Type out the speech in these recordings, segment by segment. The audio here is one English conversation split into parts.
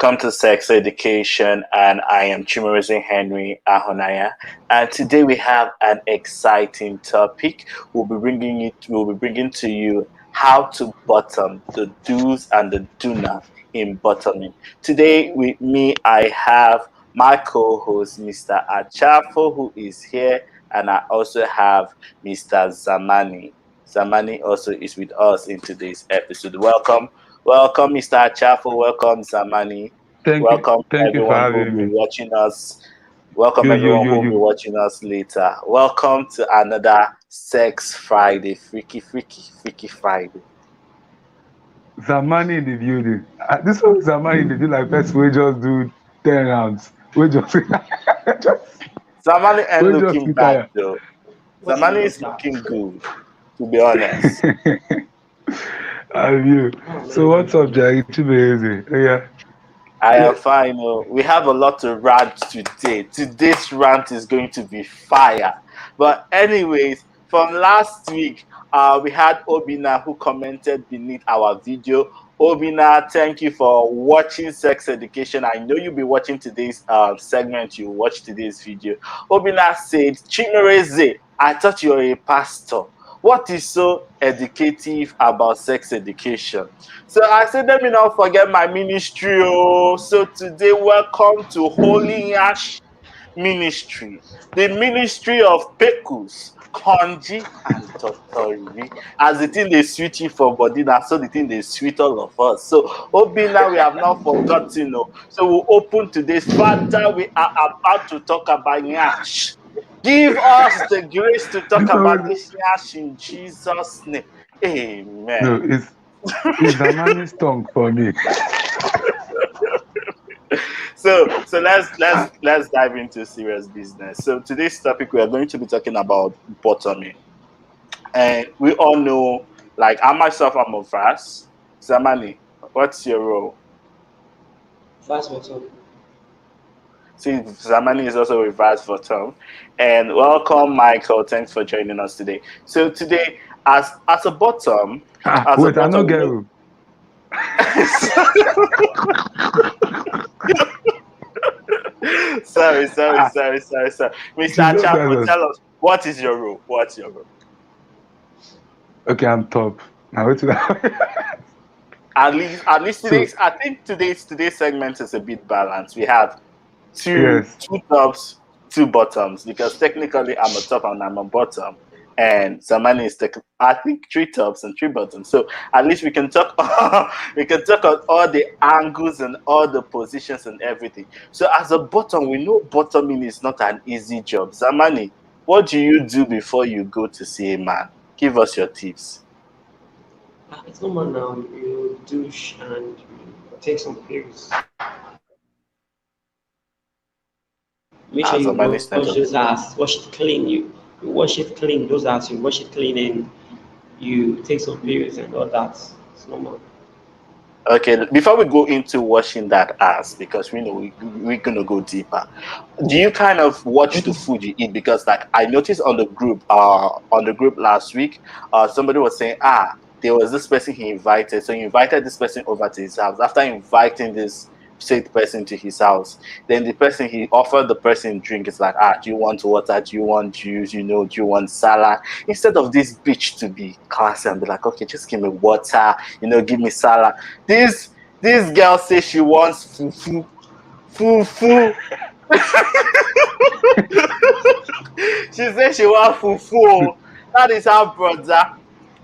Welcome to Sex Education, and I am Chimerize Henry Ahonaya. And today we have an exciting topic. We'll be bringing to you how to bottom, the do's and the do not in bottoming. Today with me, I have my co-host, Mr. Achafo, who is here, and I also have Mr. Zamani. Zamani also is with us in today's episode. Welcome, Mr. Achafo. Welcome, Zamani. Welcome Thank you for everyone who will having be me. watching us. Welcome You, you, everyone you, who will be you. watching us later. Welcome to another Sex Friday, Freaky Friday. Zamani in the building. This one is Zamani in the building. Like first we just do 10 rounds. We just Zamani ain't we just looking bad retire. though. What is Zamani your is plan? looking good, to be honest. And you. Oh, So man. what's up, Jerry? Chibueze? Yeah. I Yeah. am fine. Oh. We have a lot to rant today. Today's rant is going to be fire. But anyways, from last week, we had Obina who commented beneath our video. Obina, thank you for watching Sex Education. I know you'll be watching today's segment. You watch today's video. Obina said, Chimereze, I thought you were a pastor. What is so educative about sex education? So I said, let me not forget my ministry. Oh, so today, welcome to Holy Ash Ministry, the ministry of Pekus, Konji, and Totori. As the thing they sweet you for body, that's so the thing they sweet all of us. So, Obina, we have not forgotten. Oh. So we'll open today's Father. We are about to talk about Yash. Give us the grace to talk This about one this Yash in Jesus' name. no, Amen. it's Zamani's tongue for me. So let's dive into serious business. So today's topic we are going to be talking about bottoming, and we all know, like I myself, I'm a verse. Zamani, what's your role? Fast bottom. See, Zamani is also a verse for Tom, and welcome, Michael. Thanks for joining us today. So today, as a bottom, as a Wait, I know bottom, we know. girl. sorry. Ah, Mr. she just Chapo, said, tell us what is your role? What's your role? okay, I'm top. Now wait till At least so I think today's segment is a bit balanced. We have two yes. two tops, two bottoms, because technically I'm a top and I'm a bottom, and Samani is I think three tops and three bottoms. So at least we can talk we can talk on all the angles and all the positions and everything. So as a bottom, we know bottoming is not an easy job. Zamani, what do you do before you go to see a man? Give us your tips. It's normal now. You douche and you take some pills. Make sure As you Zamani's wash network those is gone. ass. Wash it clean. You wash it clean. Those ass. You wash it clean and you take some pills and all that. It's normal. Okay, before we go into washing that ass, because we know we're gonna go deeper. Do you kind of watch the food you eat? Because like I noticed on the group last week, somebody was saying, there was this person he invited, so he invited this person over to his house. After inviting this said person to his house, then the person he offered the person drink. It's like, do you want water? Do you want juice? Do you want salad? Instead of this bitch to be classy and be like, okay, just give me water, give me salad. This girl says she wants fufu, fufu. She said she wants fufu. That is how brother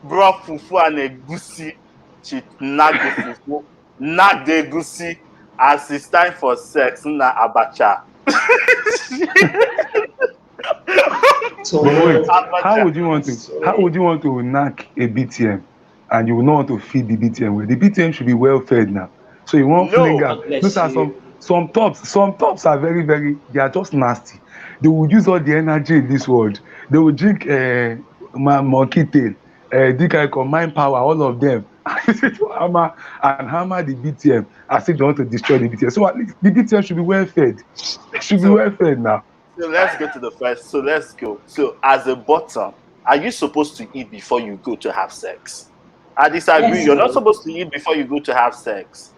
brought fufu and egusi. She knocked the fufu, knocked the egusi. As it's time for sex, na abacha. So But wait, Abacha. how sorry. would you want to knack a BTM and you will not want to feed the BTM well? The BTM should be well fed now. So you won't fling No, out. God Those bless are you. some tops are very, very they are just nasty. They will use all the energy in this world. They will drink monkey tail, Dika combine power, all of them. hammer hammer the BTM as if they want to destroy the BTM. So at least the BTM should be well fed. It should be so well fed now. so let's go to the first. So let's go. So as a bottom, are you supposed to eat before you go to have sex? I disagree. Yes, You're not now. supposed to eat before you go to have sex.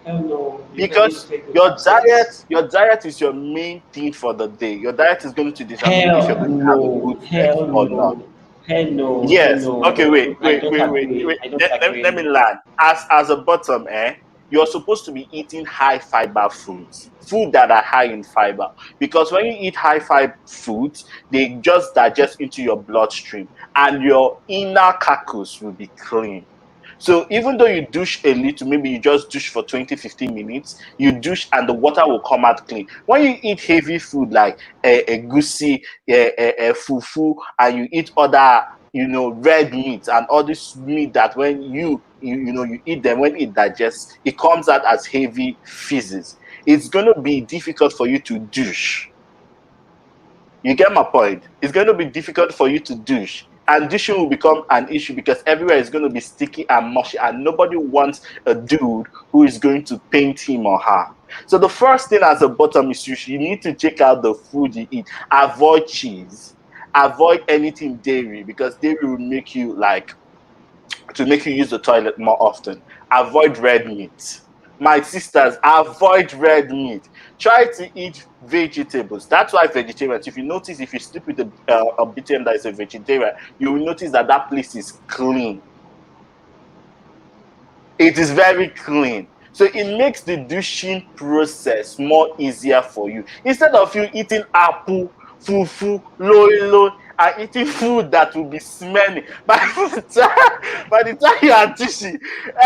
Hell no. You can need to Because take those steps. your diet is your main thing for the day. Your diet is going to determine if you're Hell going to have a no. good sex Hell or not. no. Hell no. Hell Yes. no. Okay. Wait. I Wait. don't Wait. Wait. agree. Wait. I don't Let me agree. land. As a bottom, you're supposed to be eating high fiber foods, food that are high in fiber. Because when you eat high fiber foods, they just digest into your bloodstream, and your inner carcass will be clean. So even though you douche a little, maybe you just douche for 20, 15 minutes, you douche and the water will come out clean. When you eat heavy food like a goosey, a fufu, and you eat other, red meat and all this meat that when you eat them, when it digests, it comes out as heavy feces. It's going to be difficult for you to douche. You get my point? It's going to be difficult for you to douche. And douching will become an issue because everywhere is going to be sticky and mushy, and nobody wants a dude who is going to paint him or her. So the first thing as a bottom is you need to check out the food you eat. Avoid cheese. Avoid anything dairy, because dairy will make you use the toilet more often. Avoid red meat. My sisters, avoid red meat. Try to eat vegetables. That's why vegetarians, if you notice, if you sleep with a BTM that is a vegetarian, you will notice that that place is clean. It is very clean. So it makes the douching process more easier for you. Instead of you eating apple, fufu, lolo, and eating food that will be smelly, by the time you are douching,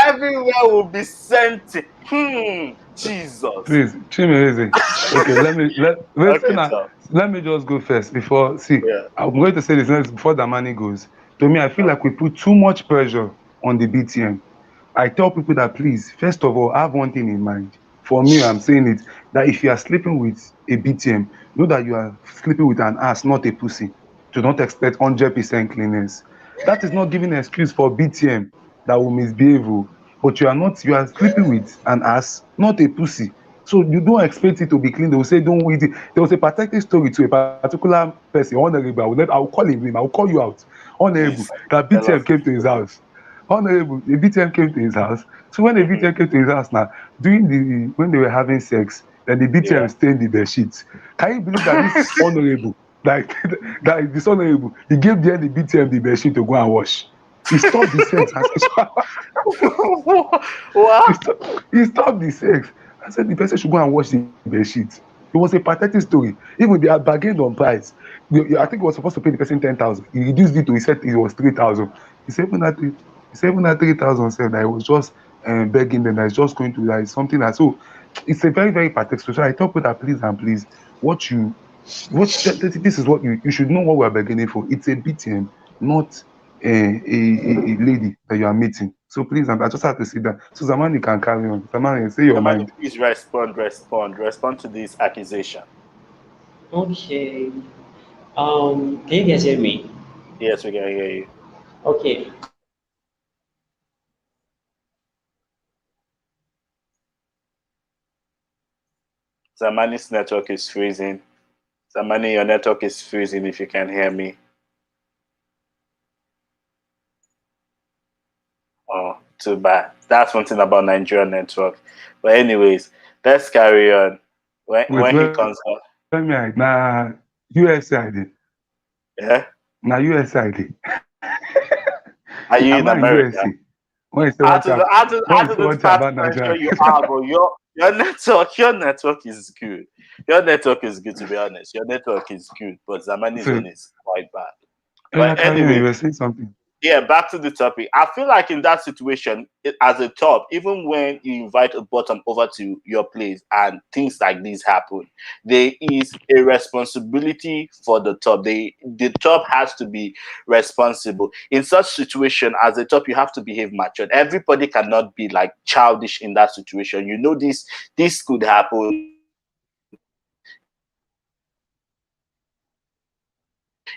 everywhere will be scented. Jesus. Please, Chimeze. Okay, Okay, now, so let me just go first before. See, yeah. I'm going to say this next before the money goes. To me, I feel Okay. like we put too much pressure on the BTM. I tell people that please, first of all, have one thing in mind. For me, I'm saying it that if you are sleeping with a BTM, know that you are sleeping with an ass, not a pussy. To not expect 100% cleanness. That is not giving an excuse for BTM that will misbehave. Oh. But you are sleeping with an ass, not a pussy. So you don't expect it to be clean. They will say, don't eat it. There was a pathetic story to a particular person, honorable. I will call him name. I will call you out. Honorable, Please that tell BTM us came the to his story. house. Honorable, the BTM came to his house. So when the Mhm. BTM came to his house now, when they were having sex, then the BTM Yeah. stained the bed sheets. Can you believe that this honorable, like that this honorable, he gave the BTM the bed sheet to go and wash. He stopped the sex and said, he What? stopped, he stopped the sex and said the person should go and wash the bed sheet. It was a pathetic story. Even they had bargained on price. I think he was supposed to pay the person 10,000. He reduced it to, he said it was 3,000. He said even at three, he said even at 3,000 said that he was just begging them that it's just going to like something that so it's a very, very pathetic story. So I tell people that please and please what you this is what you should know what we're beginning for. It's a BTM, not a lady that you are meeting. So please, I just have to say that. So Zamani can carry on. Zamani, say your Somebody mind. please respond to this accusation. Okay. Can you guys hear me? Yes, we can hear you. Okay. Zamani's network is freezing. Zamani, your network is freezing if you can hear me. Oh, too bad. That's one thing about Nigerian network. But anyways, let's carry on. When Wait, he let comes me on, na USAID. yeah? Na USAID. Are you Am in I in America? USA? When you say How to one thing start about pressure Nigeria. you are, bro. Your network is good. Your network is good, to be honest. Your network is good, but Zamani's So, one is quite bad. yeah, But carry on. You anyway, were saying something. yeah, back to the topic. I feel like in that situation, as a top, even when you invite a bottom over to your place and things like this happen, there is a responsibility for the top. The top has to be responsible. In such situation, as a top, you have to behave mature. Everybody cannot be like childish in that situation. You know this could happen.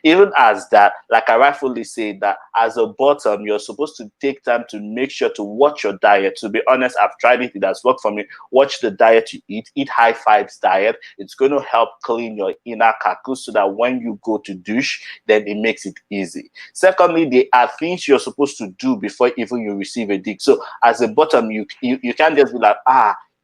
Even as that, like I rightfully say, that as a bottom, you're supposed to take time to make sure to watch your diet. To be honest, I've tried it, it has worked for me. Watch the diet you eat high fives diet. It's going to help clean your inner carcass so that when you go to douche, then it makes it easy. Secondly, there are things you're supposed to do before even you receive a dick. So as a bottom, you can't just be like,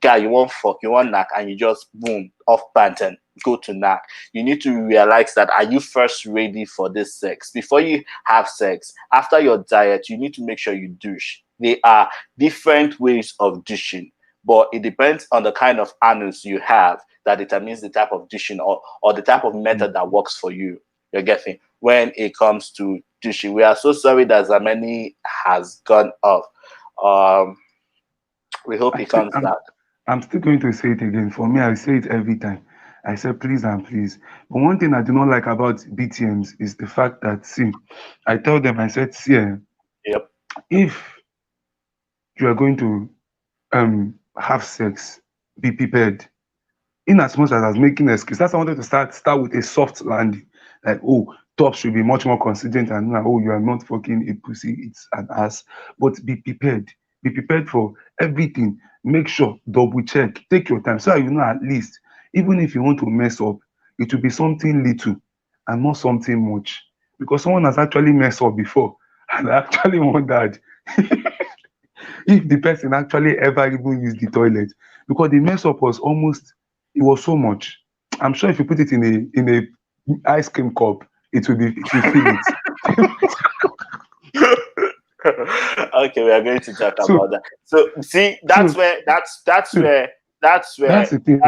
guy, you want fuck, you want knack, and you just boom, off pant and go to knack. You need to realize that, are you first ready for this sex? Before you have sex, after your diet, you need to make sure you douche. There are different ways of douching, but it depends on the kind of anus you have that determines the type of douching or the type of method that works for you. You're getting? When it comes to douching, we are so sorry that Zamani has gone off. We hope he comes back. I'm still going to say it again. For me, I say it every time. I say please and please. But one thing I do not like about BTMs is the fact that, see, I tell them, I said, see, Yep. if you are going to have sex, be prepared. In as much as making excuse, that's why I wanted to start with a soft landing. Like, oh, top should be much more considerate and oh, you are not fucking a pussy, it's an ass. But be prepared. Be prepared for everything. Make sure, double check, take your time. So you know at least, even if you want to mess up, it will be something little and not something much. Because someone has actually messed up before and I actually wondered if the person actually ever even used the toilet. Because the mess up was almost, it was so much. I'm sure if you put it in a ice cream cup, it will fill it. Okay, we are going to talk So about that. So see, so that's so where that's where that's the thing.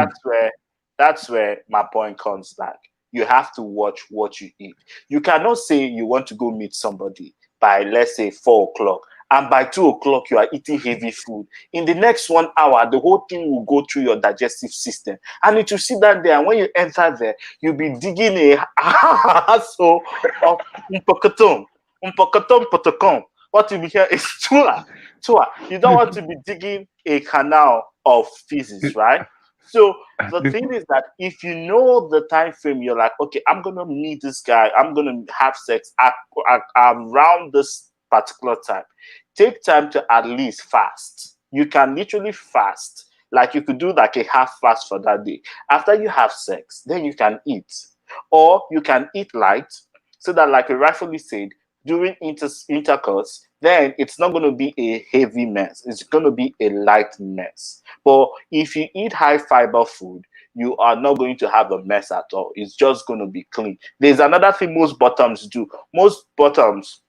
that's where my point comes back. You have to watch what you eat. You cannot say you want to go meet somebody by, let's say, 4 o'clock, and by 2 o'clock you are eating heavy food. In the next 1 hour, the whole thing will go through your digestive system, and it will sit down there. And when you enter there, you'll be digging a so of umpokotom. What you be here is tua. You don't want to be digging a canal of feces, right? So the thing is that if you know the time frame, you're like, okay, I'm gonna meet this guy, I'm gonna have sex around this particular time. Take time to at least fast. You can literally fast. Like you could do like a half fast for that day. After you have sex, then you can eat. Or you can eat light so that, like we rightfully said, during intercourse, then it's not going to be a heavy mess. It's going to be a light mess. But if you eat high fiber food, you are not going to have a mess at all. It's just going to be clean. There's another thing most bottoms do. Most bottoms,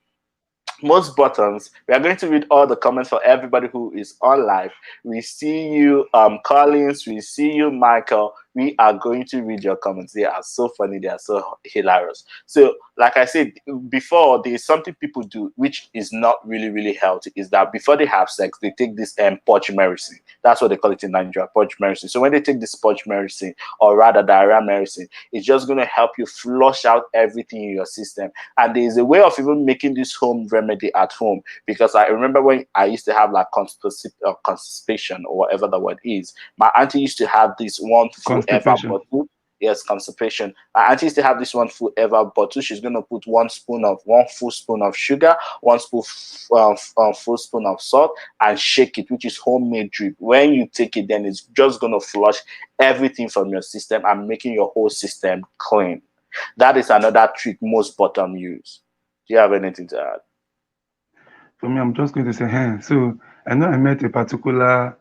we are going to read all the comments for everybody who is on live. We see you, Collins, we see you, Michael. We are going to read your comments. They are so funny, they are so hilarious. So like I said before, there's something people do which is not really healthy, is that before they have sex, they take this porch medicine. That's what they call it in Nigeria, porch medicine. So when they take this porch medicine, or rather diarrhea medicine, it's just going to help you flush out everything in your system. And there's a way of even making this home remedy at home, because I remember when I used to have like constipation or whatever the word is, my auntie used to have this one food ever Constipation. bottle. Yes, constipation. My auntie used to have this one food ever bottle. She's gonna put one full spoon of sugar, one full spoon of salt, and shake it, which is homemade drip. When you take it, then it's just gonna flush everything from your system and making your whole system clean. That is another trick most bottom use. Do you have anything to add? For me, I'm just going to say, hey, so I know I met a particular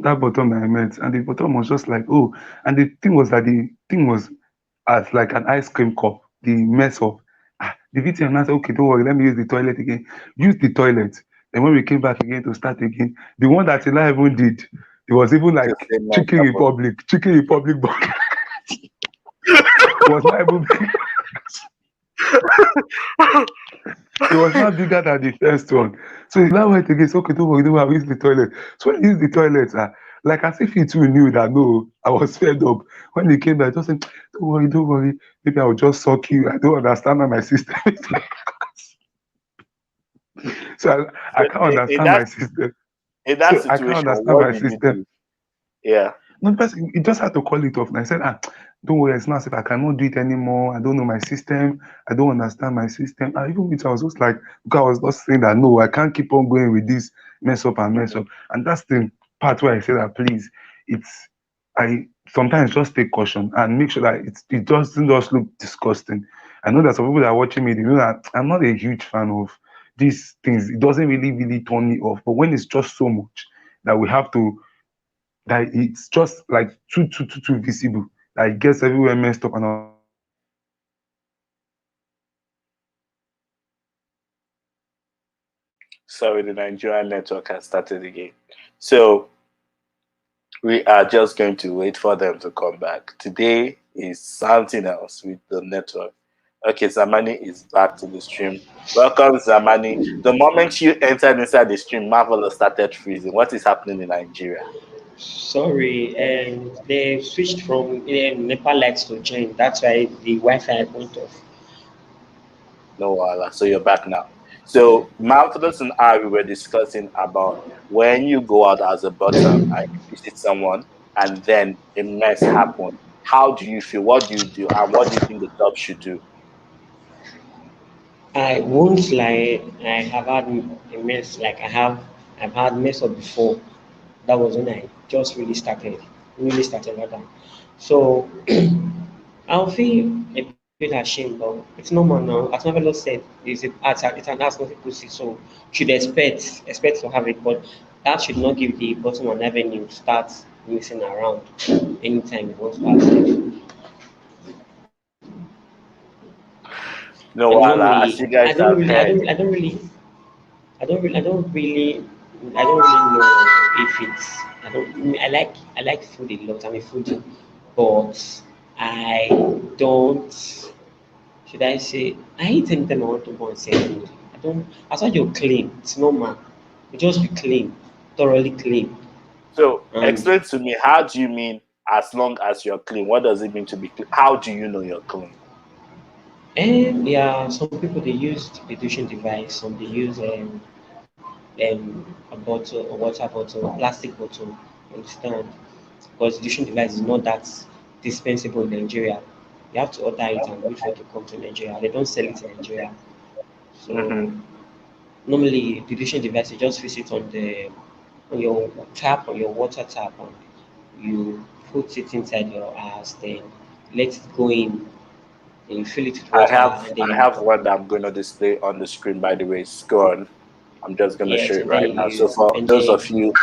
that bottom that I met, and the bottom was just like, oh, and the thing was that the thing was as like an ice cream cup, the mess up. The VTM now said, okay, don't worry, let me use the toilet again. Use the toilet. And when we came back again to start again, the one that Ella even did, it was even like The same Chicken Republic burger. It was not even it was not bigger than the first one. So he now went again, so okay, don't worry, I'll use the toilet. So when he used the toilet, like as if he too knew that no, I was fed up. When he came back, just said, don't worry, maybe I'll just suck you. I don't understand how my system is. So I So can't in understand that my system. in that So I can't situation, understand what my did you system. do? Yeah. No, because he just had to call it off. And I said, don't worry, it's not safe. I cannot do it anymore. I don't know my system. I don't understand my system. And even which I was just like, because I was just saying that no, I can't keep on going with this mess up and mess Mhm. up. And that's the part where I say that please, it's I sometimes just take caution and make sure that it doesn't just look disgusting. I know that some people that are watching me, they know that I'm not a huge fan of these things, it doesn't really turn me off. But when it's just so much that we have to, that it's just like too visible, that it gets everywhere messed up and all of that, then I feel like Sorry, the Nigerian network has started again. So we are just going to wait for them to come back. Today is something else with the network. Okay, Zamani is back to the stream. Welcome, Zamani. The moment you entered inside the stream, Marvelous started freezing. What is happening in Nigeria? Sorry, they switched from Nepal lights to Gen. That's why the Wi-Fi went off. No, so you're back now. So Marvelous and I, we were discussing about when you go out as a bottom and you visit someone and then a mess happens. How do you feel? What do you do? And what do you think the top should do? I won't lie. I have had a mess. Like I've had mess up before. That was when I just really started rather. So I'll feel a bit ashamed, but it's normal now. As Marvelous said, it's an ass, not a pussy. So should expect to have it, but that should not give the bottom an avenue to start messing around anytime it wants to have sex. No, And as normally, you guys have heard, I don't really, I don't really know if it's. I like food a lot. I'm a foodie, but I don't. Should I say? I eat anytime I want to go and say food. I don't. As long as you're clean, it's normal. You just be clean, thoroughly clean, so and explain to me, how do you mean as long as you're clean? What does it mean to be clean? How do you know you're clean? yeah, some people they use the dilution device. Some they use a bottle, a water bottle, plastic bottle. You understand? Because distribution device is not that dispensable in Nigeria. You have to order it and wait for it to come to Nigeria. They don't sell it in Nigeria. Mm-hmm. So normally the distribution device you just fix it on your tap, on your water tap, and you put it inside your ass, then let it go in, then you fill it with I water, have and I then have one that I'm going to display on the screen. By the way, it's gone. I'm just going to show yes, it right now. So for and those of then you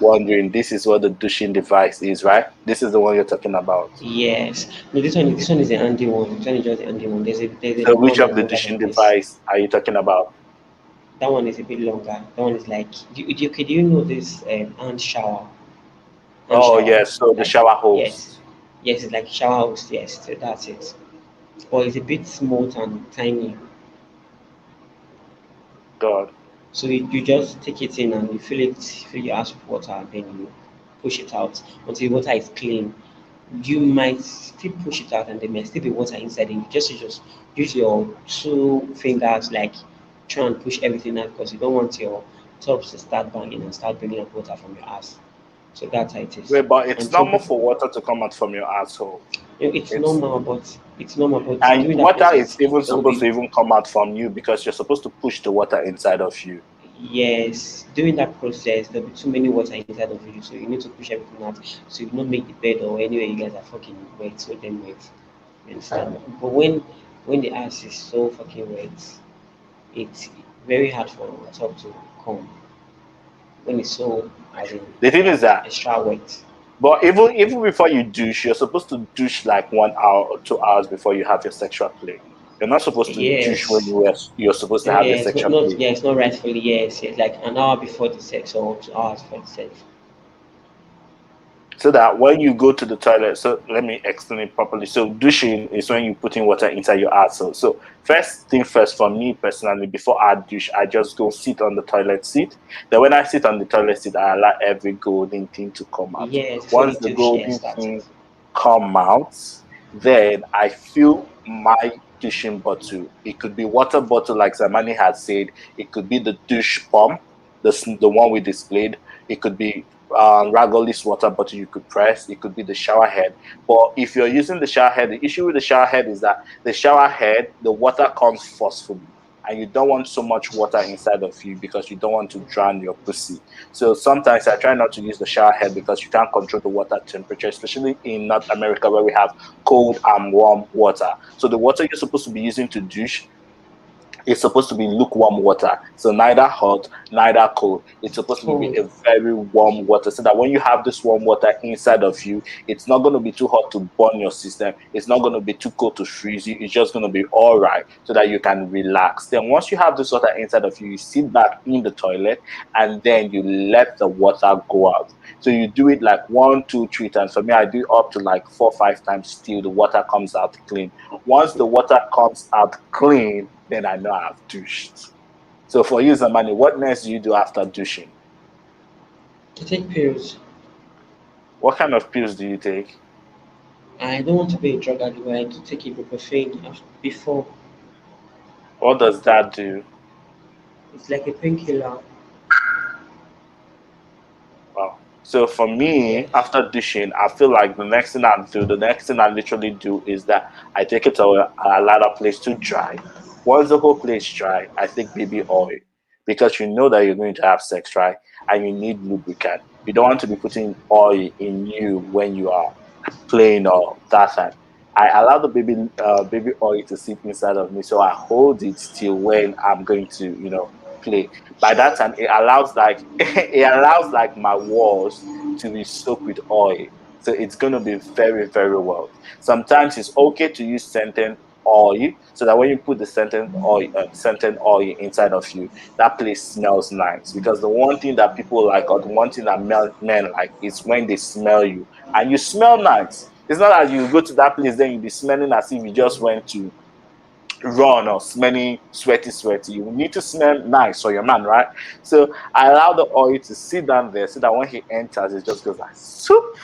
wondering, this is what the douching device is, right? This is the one you're talking about. yes. No, this one is the handy one. This one is just the handy one. There's So another one which that's of the longer douching than this. device are you talking about? That one is a bit longer. That one is like, do you know this hand shower? Hand Oh shower. yes, so the Like, shower yes. host. Yes, it's like shower host. Yes, so that's it. But it's a bit smooth and tiny. God. So you just take it in and you fill your ass with water and then you push it out until the water is clean. You might still push it out and there may still be water inside it. You just use your two fingers, like try and push everything out because you don't want your tubs to start banging and start bringing up water from your ass. So that's how it is. Wait, but it's And some normal people, for water to come out from your asshole. It's it's normal, but and during that water is process, even there will supposed to be even come out from you because you're supposed to push the water inside of you. yes, during that process, there'll be too many water inside of you, so you need to push everything out so you don't make the bed or anywhere you guys are fucking wet, so then wet. You understand? But when the ass is so fucking wet, it's very hard for top to come when it's so as in The thing is that, extra wet. but even before you douche, you're supposed to douche like 1 hour or 2 hours before you have your sexual play. You're not supposed to douche when Yes. you're supposed to have your Yes, sexual play. it's not rightfully yes, like an hour before the sex or 2 hours before the sex. So that when you go to the toilet, so let me explain it properly. So douching is when you put in water inside your asshole. So first thing first, for me personally, before I douche, I just go sit on the toilet seat. Then when I sit on the toilet seat, I allow every golden thing to come out. Yes, before the Once the douche, yes, golden that's thing it. come out, then I fill my douching bottle. It could be water bottle, like Zamani had said. It could be the douche pump, the one we displayed. It could be Ragolis water bottle you could press. It could be the shower head. But if you're using the shower head, the issue with the shower head is that the shower head, the water comes forcefully. And you don't want so much water inside of you because you don't want to drown your pussy. So sometimes I try not to use the shower head because you can't control the water temperature, especially in North America where we have cold and warm water. So the water you're supposed to be using to douche It's supposed to be lukewarm water, so neither hot, neither cold. It's supposed to be Cold. a very warm water, so that when you have this warm water inside of you, it's not going to be too hot to burn your system. It's not going to be too cold to freeze you. It's just going to be all right, so that you can relax. Then once you have this water inside of you, you sit back in the toilet, and then you let the water go out. So you do it like 1, 2, 3 times. For me, I do up to like 4, 5 times till the water comes out clean. Once the water comes out clean, then I know I've douched. So for you, Zamani, what next do you do after douching? I take pills. What kind of pills do you take? I don't want to be a drug addict, but I do take ibuprofen before. What does that do? It's like a painkiller. Wow. So for me, Yes. after douching, I feel like the next thing I literally do is that I take it to a ladder place to dry. Once the whole place dry, I take baby oil because you know that you're going to have sex, right? And you need lubricant. You don't want to be putting oil in you when you are playing or that time. I allow the baby oil to sit inside of me, so I hold it till when I'm going to, play. By that time, it allows like it allows like my walls to be soaked with oil, so it's gonna be very very well. Sometimes it's okay to use scented oil, so that when you put the scented oil inside of you, that place smells nice. Because the one thing that people like, or the one thing that men like, is when they smell you and you smell nice. It's not that you go to that place, then you be smelling as if you just went to run or smelling sweaty. You need to smell nice for your man, right? So I allow the oil to sit down there, so that when he enters, it just goes like soup,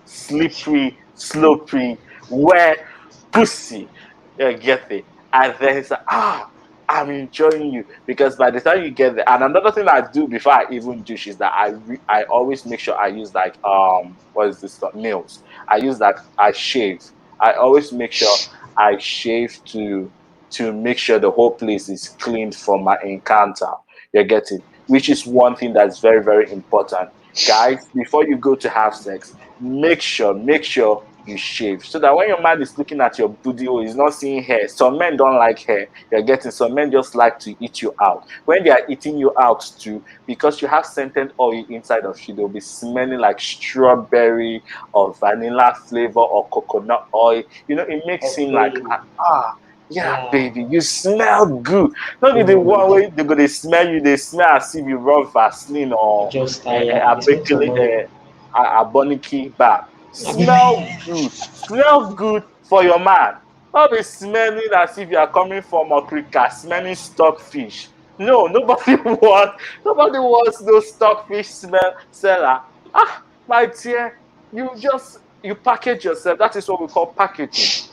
slippery, sloppy, wet pussy. You get it? And then he's like, I'm enjoying you, because by the time you get there, and another thing I do before I even douche is that I always make sure I use like what is this stuff? Nails. I use that I shave. I always make sure I shave to make sure the whole place is cleaned for my encounter. You get it? Which is one thing that's very very important, guys. Before you go to have sex, make sure you shave, so that when your man is looking at your booty hole, he's not seeing hair. Some men don't like hair. You're getting, some men just like to eat you out. When they are eating you out too, because you have scented oil inside of you, they'll be smelling like strawberry or vanilla flavor or coconut oil. It makes him like, Okay. yeah, Yeah. baby, you smell good. Not be the one Good. way they're gonna smell you, they smell as if you rub Vaseline or Just a tired. They spend some money. boniki bath. Smell good. Smell good for your man. Not be smelling as if you are coming from Okrika, smelling stockfish. No, nobody wants those stockfish smell seller. My dear, you package yourself. That is what we call packaging.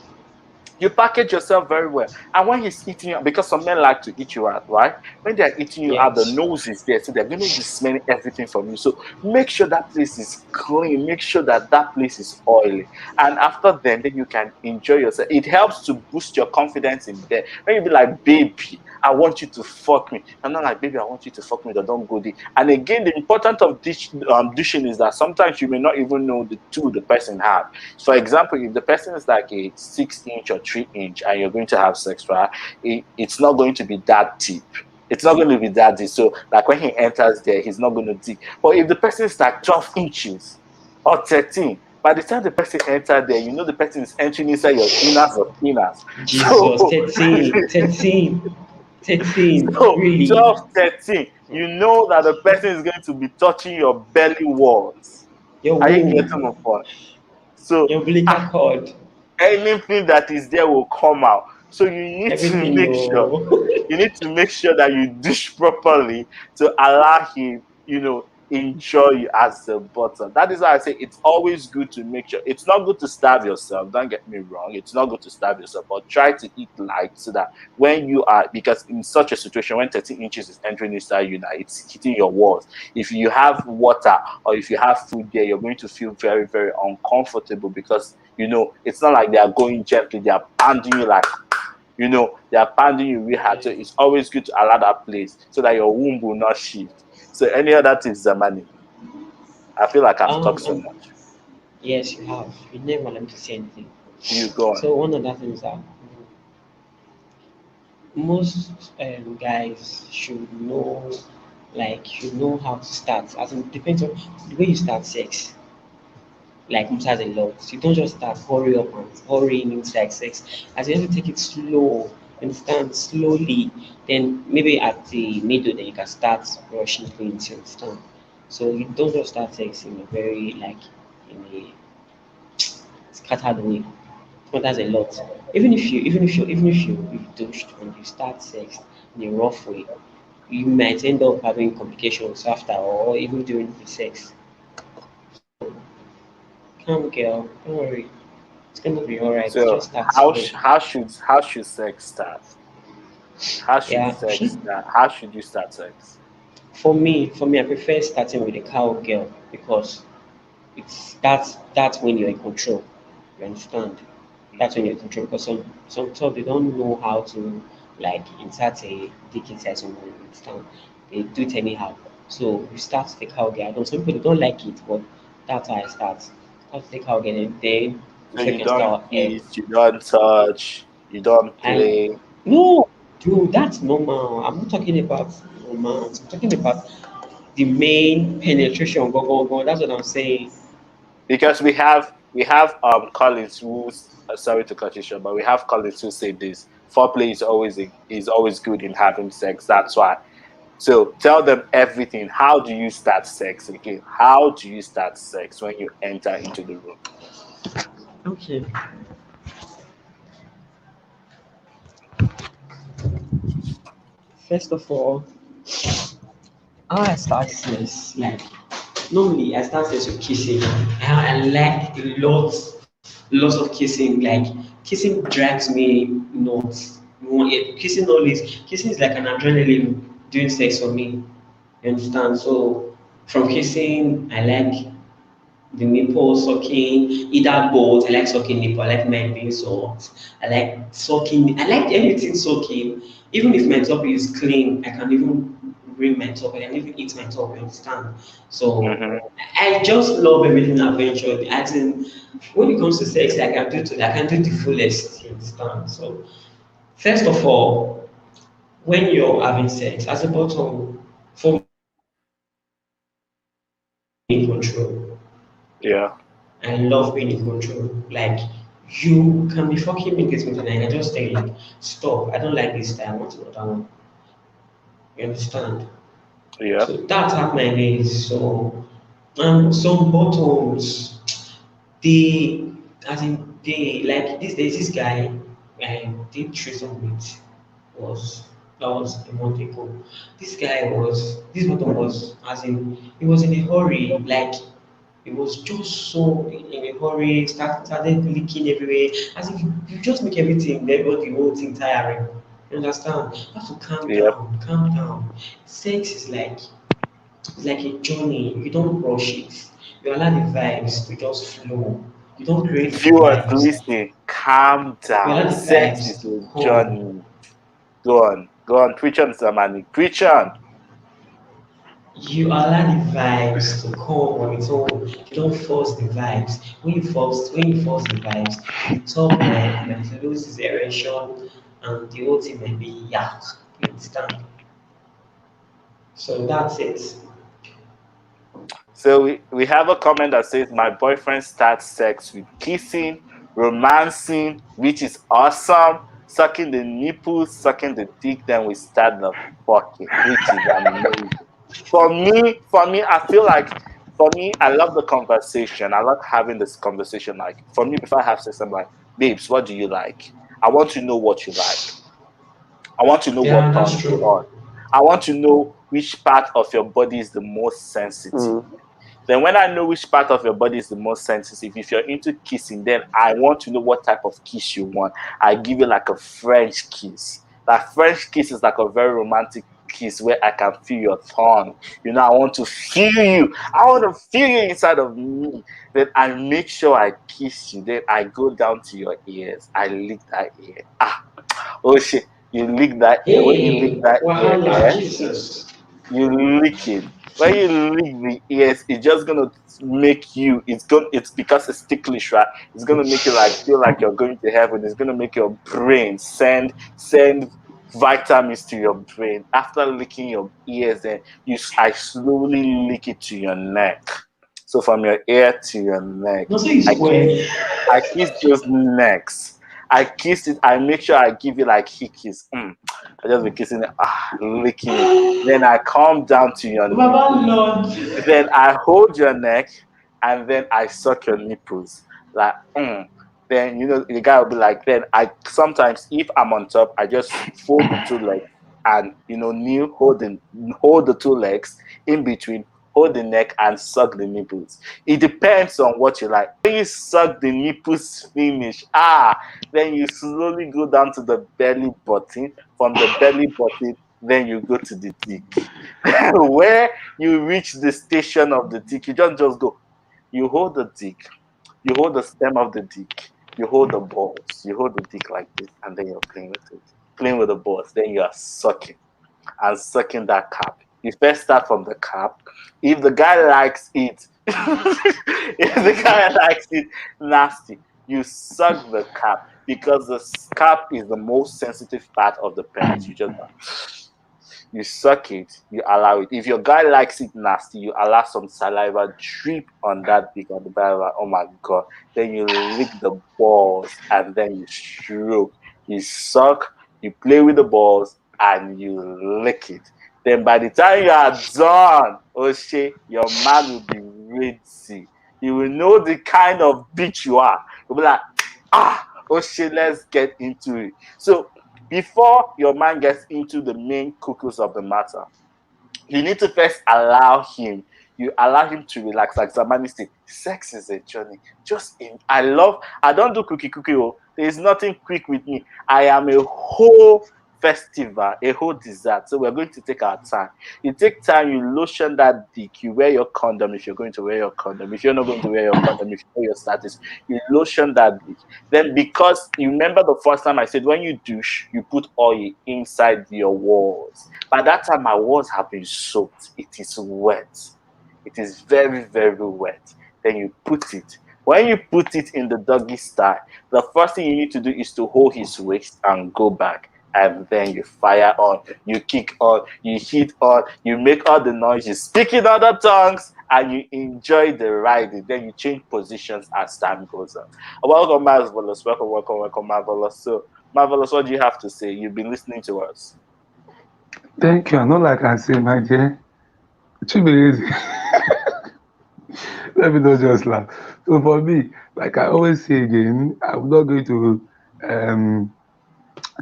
You package yourself very well. And when he's eating you, because some men like to eat you out, right? When they're eating you out, the Yes. nose is there. So they're going to be smelling everything from you. So make sure that place is clean. Make sure that that place is oily. And after then you can enjoy yourself. It helps to boost your confidence in there. When you be like, baby, I want you to fuck me. I'm not like, baby, I want you to fuck me, but don't go there. And again, the importance of dishing is that sometimes you may not even know the tool the person have. For example, if the person is like a 6 inch or 3 inch and you're going to have sex, right? It's not going to be that deep. It's not going to be that deep. So, like when he enters there, he's not going to dig. But if the person is like 12 inches or 13, by the time the person enters there, you know the person is entering inside your inners of inners. Jesus. So, 13. 13. 13. so Really. 12, 13, you know that the person is going to be touching your belly walls. Your Are you getting womb. my point? So, Your umbilical cord. anything that is there will come out. So Everything. you need to make sure that you dish properly to allow him, enjoy you as the bottom. That is why I say it's always good to make sure. It's not good to starve yourself. Don't get me wrong. It's not good to starve yourself, but try to eat light, so that when you are, because in such a situation, when 13 inches is entering inside you now, it's hitting your walls. If you have water or if you have food there, you're going to feel very, very uncomfortable, because it's not like they are going gently, they are pounding you like, they are pounding you real hard. So it's always good to allow that place, so that your womb will not shift. So any other tips, Zamani? I feel like I've talked so Um, much. yes, you have. You never let me to say anything. You go on. So one of the things that most guys should know, like, should know how to start. As in, depends on the way you start sex. Like, matters a lot. You don't just start hurry up and hurry into like sex. As you have to take it slow, understand, slowly. Then maybe at the middle, then you can start rushing things. You understand? So you don't just start sex in a very like in a scattered way. Matters a lot. Even if you douched and you start sex in a rough way, you might end up having complications after or even during the sex. So calm girl, don't worry. It's gonna be alright. So Just start slow. how should sex start? How should Yeah. sex start? How should you start sex? For me, I prefer starting with a cow girl because that's when you're in control. You understand? That's when you're in control because some people they don't know how to like insert a dick inside someone. You understand? They do it anyhow. So you start to take cow girl. I know some people they don't like it, but that's how I start. Start to take cow girl and then you So check you your don't style. kiss, you don't touch, you don't And play. no, dude, that's normal. I'm not talking about romance. I'm talking about the main penetration. Go, go, go. That's what I'm saying. Because we have Collins who's sorry to cut you short, but we have Collins who say this foreplay is always good in having sex. That's why. So tell them everything. How do you start sex again? How do you start sex when you enter into the room? Okay. First of all, how I start this, like, normally I start this with kissing. I like lots of kissing. Like, kissing drives me nuts. Kissing is like an adrenaline during sex for me. You understand? So from kissing, I like the nipple sucking, either both. I like sucking nipple, I like men being sucked. I like sucking, I like anything sucking. Even if my top is clean, I can even bring my top, I can even eat my top, you understand? So Hmm. I just love everything adventure. As in, when it comes to sex, I can do the fullest, you understand? So first of all, when you're having sex, as a bottom, for me, in control. Yeah. I love being in control. Like, you can be fucking me this meeting and I just tell you like, stop, I don't like this style, I want another one. You understand? Yeah. So that's how mine is. So some buttons, they as in they like this there's this guy I did Threesome with was that was a month ago. This button was as in he was in a hurry, like it was just so in a hurry, started leaking everywhere. As if you just make everything, the whole thing tiring. You understand? You have to calm Yep. down, calm down. Sex is like it's like a journey. You don't rush it. You allow the vibes to just flow. You don't create the Viewers, vibes. listen. Calm You down. allow the Sex vibes is to a come. journey. Go on. Go on. Preach on, Samani. Preach on. You allow the vibes to come on its own. You don't force the vibes. When you force the vibes, the top might lose its erection and the whole thing might be yak. You understand? So that's it. So we have a comment that says my boyfriend starts sex with kissing, romancing, which is awesome, sucking the nipples, sucking the dick, then we start the fucking, which is amazing. For me, I feel like for me, I love the conversation. I love having this conversation. Like for me, before I have sex, I'm like, babes, what do you like? I want to know what you like. I want to know Yeah, what that's turns you true. on. I want to know which part of your body is the most sensitive. Then when I know which part of your body is the most sensitive, if you're into kissing, then I want to know what type of kiss you want. I give you like a French kiss. That French kiss is like a very romantic kiss where I can feel your tongue. You know, I want to feel you. I want to feel you inside of me. Then I make sure I kiss you. Then I go down to your ears. I lick that ear. Ah, oh shit. You lick that ear. When you lick Hey, that ear, Wahala, eh? Jesus. You lick it. When you lick the ears, it's just gonna make you. It's because it's ticklish, right? It's gonna make you like feel like you're going to heaven. It's gonna make your brain send vitamins to your brain. After licking your ears, then I slowly lick it to your neck. So from your ear to your neck, No, say you I kiss, swear. I kiss those necks. I kiss it. I make sure I give you like hickeys. I just be kissing it, licking it. Then I calm down to your Baba nipples. Lord. Then I hold your neck, and then I suck your nipples. Like, Then the guy will be like, then I sometimes, if I'm on top, I just fold the two legs and kneel, hold the two legs in between, hold the neck and suck the nipples. It depends on what you like. When you suck the nipples finish, then you slowly go down to the belly button. From the belly button, then you go to the dick. Where you reach the station of the dick, you just go. You hold the dick, you hold the stem of the dick, you hold the balls, you hold the dick like this, and then you're playing with it. Playing with the balls, then you are sucking and sucking that cap. You first start from the cap. If the guy likes it, if the guy likes it nasty, you suck the cap because the cap is the most sensitive part of the penis. You suck it, you allow it. If your guy likes it nasty, you allow some saliva drip on that dick on the bottom. Oh my god! Then you lick the balls and then you stroke. You suck, you play with the balls, and you lick it. Then by the time you are done, Oshe, your man will be ready. He will know the kind of bitch you are. He'll be like, Oshe, let's get into it. So before your man gets into the main cookers of the matter, you need to first allow him. You allow him to relax. Like Zamani said, sex is a journey. I don't do cookie. Oh. There is nothing quick with me. I am a whole festival, a whole dessert. So we're going to take our time. You take time, you lotion that dick, you wear your condom if you're going to wear your condom. If you're not going to wear your condom, if you know your status, you lotion that dick. Then because you remember the first time I said when you douche, you put oil inside your walls. By that time, my walls have been soaked. It is wet. It is very, very wet. Then you put it. When you put it in the doggy style, the first thing you need to do is to hold his waist and go back. And then you fire on, you kick on, you hit on, you make all the noise, you speak in other tongues, and you enjoy the ride. Then you change positions as time goes on. Welcome, Marvelous. Welcome, Marvelous. So, Marvelous, what do you have to say? You've been listening to us. Thank you. I know, like I say, my dear, it should be easy. Let me not just laugh. So for me, like I always say again, I'm not going to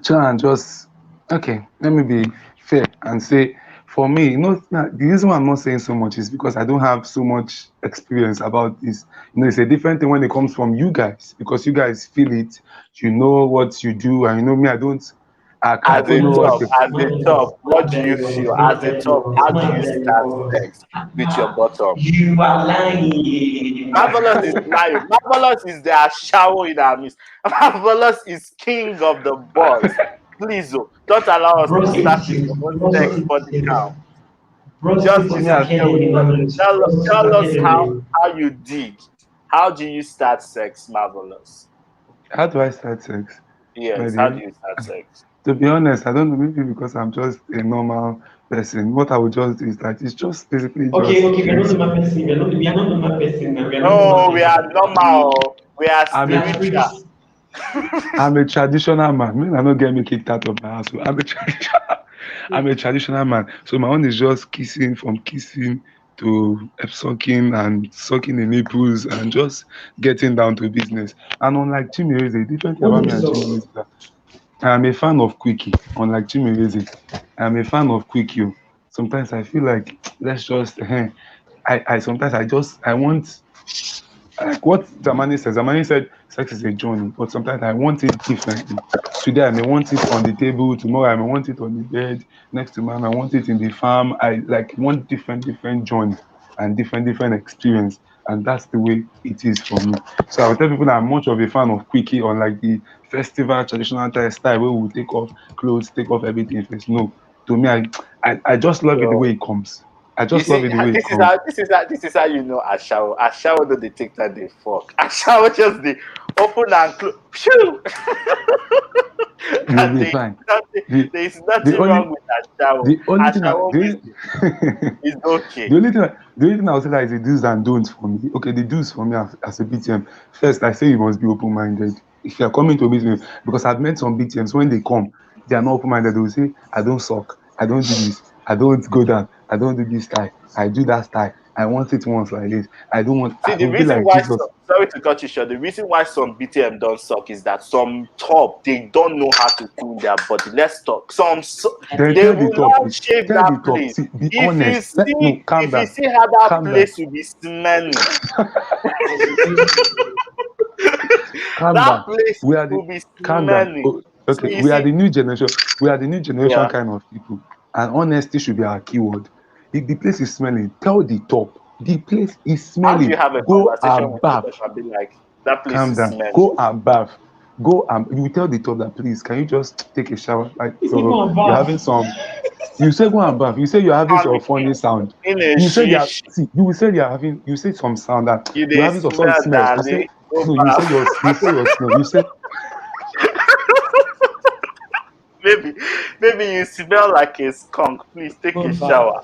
try and just okay. Let me be fair and say, for me, the reason why I'm not saying so much is because I don't have so much experience about this. It's a different thing when it comes from you guys because you guys feel it. You know what you do, and me, I don't. I As don't a know what. top, The, as a top, what do you feel? As a top, how do you start sex with your bottom? You are lying. Marvelous is lying. Marvelous is their shower in our midst. Marvelous is king of the boys. Please, don't allow us to start with your own sex body count. Just be Broski's me, as sincere with us. Academy. Tell Broski's us Academy. how you dig. How do you start sex, Marvelous? how do I start sex, my Yes, how do dear? you start sex? To be honest, I don't know. Maybe because I'm just a normal person. What I would just do is that it's just basically Okay, just okay, we are not rinse. normal person. We are not normal person now. We are not normal No, we are person. normal. We are I'm We a are spiritual. freaks. I'm a traditional man. Me, I not get me kicked out of my house. So I'm a traditional man. So my own is just kissing, from kissing to sucking and sucking the nipples and just getting down to business. And unlike Chimere, the different thing Who about do me and so? Chimere is that I'm a fan of quickie. Unlike Chimere, I'm a fan of quickie. Sometimes I feel like let's just I sometimes I want like what Zamani says. Zamani said sex is a journey, but sometimes I want it differently. Today I may want it on the table, tomorrow I may want it on the bed, next tomorrow I want it in the farm. I like want different journey and different experience. And that's the way it is for me. So I will tell people that I'm much of a fan of quickie on like the festival traditional style where we will take off clothes, take off everything first. No. To me, I just love it the way So it comes. I you just love see, it the way it this is comes. how you know Ashawo. Ashawo do they take that they fuck. Ashawo just the open and close. Phew! You'll And be fine. The there's the nothing only wrong with that shower. the only A thing shower is the okay. only thing I would say that is the do's and don'ts for me. Okay, the do's for me as a BTM. First, I say you must be open-minded. If you are coming to meet me, because I've met some BTMs when they come, they are not open-minded. They will say, I don't suck, I don't do this, I don't go down, I don't do this style, I do that style. I want it once like this. I don't want. See, I the will be reason like why, Jesus. sorry to cut you short, the reason why some BTM don't suck is that some top, they don't know how to clean their body. Let's talk. Then They tell the will top. not shave Tell the that top. place. See, be honest. No, calm If you down. see how that Calm down. place will be smelling, Calm that down. place We are the will be calm down. smelling. Oh, So okay, you we are see, the new generation. We are the new generation yeah. kind of people. And honesty should be our keyword. If the place is smelling, tell the top. The place is How do you smelling. have a Go conversation and with the bath. top and be like, that place Calm is down. smelling? Go and bath. Go and you tell the top that please can you just take a shower? Like It's even you're above. having some. You say go and bath. You say you're having some funny sound. In a You say they are shish, see. You will say they are having. You say some sound that you you're they having some smell, smell. You say darling. Go no. You say bath. your. You say your smell. You say maybe, maybe you smell like a skunk. Please take Go a above. shower.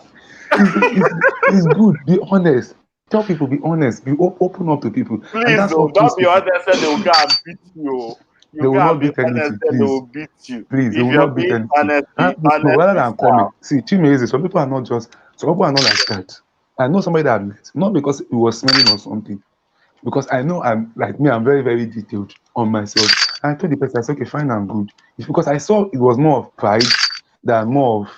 it's good. Be honest. Tell people. Be honest. Open up to people, and Please, that's oh, what kills don't be people. honest, then they will go and beat you. Oh. They You will go not and be beat honest, anything. then they will Please. beat you. Please, they If will you're not beat being anything. honest, be No, honest rather with than coming. yourself. See, Chimeze, some people are not just, some people are not like that. I know somebody that I've met, not because it was smelling or something, because I know I'm like me, I'm very, very detailed on myself. And I told the person, I said, okay, fine, I'm good. It's because I saw it was more of pride than more of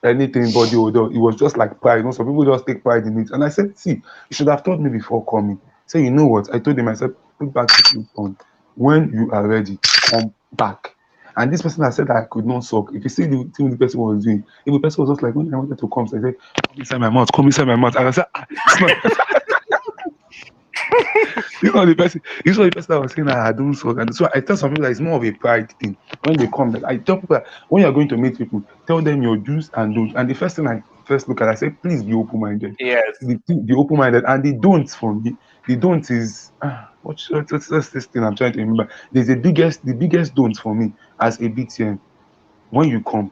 anything body odor. It was just like pride. You know, some people just take pride in it. And I said, see, you should have told me before coming. Say, you know what? I told him, I said, put back the clothes on. When you are ready, come back. And this person has said that I could not suck. If you see the thing the person was doing, if the person was just like, when I wanted to come, so I said, come inside my mouth, come inside my mouth. And I said, it's not. It's not the person that was saying that I don't suck. And so I tell some people that it's more of a pride thing. When they come, that I tell people that when you're going to meet people, tell them your do's and don'ts. And the first thing I first look at, I say, please be open-minded. Yes. Be open-minded. And the don'ts for me, the don't is what's this thing I'm trying to remember. There's the biggest don't for me as a BTM. When you come,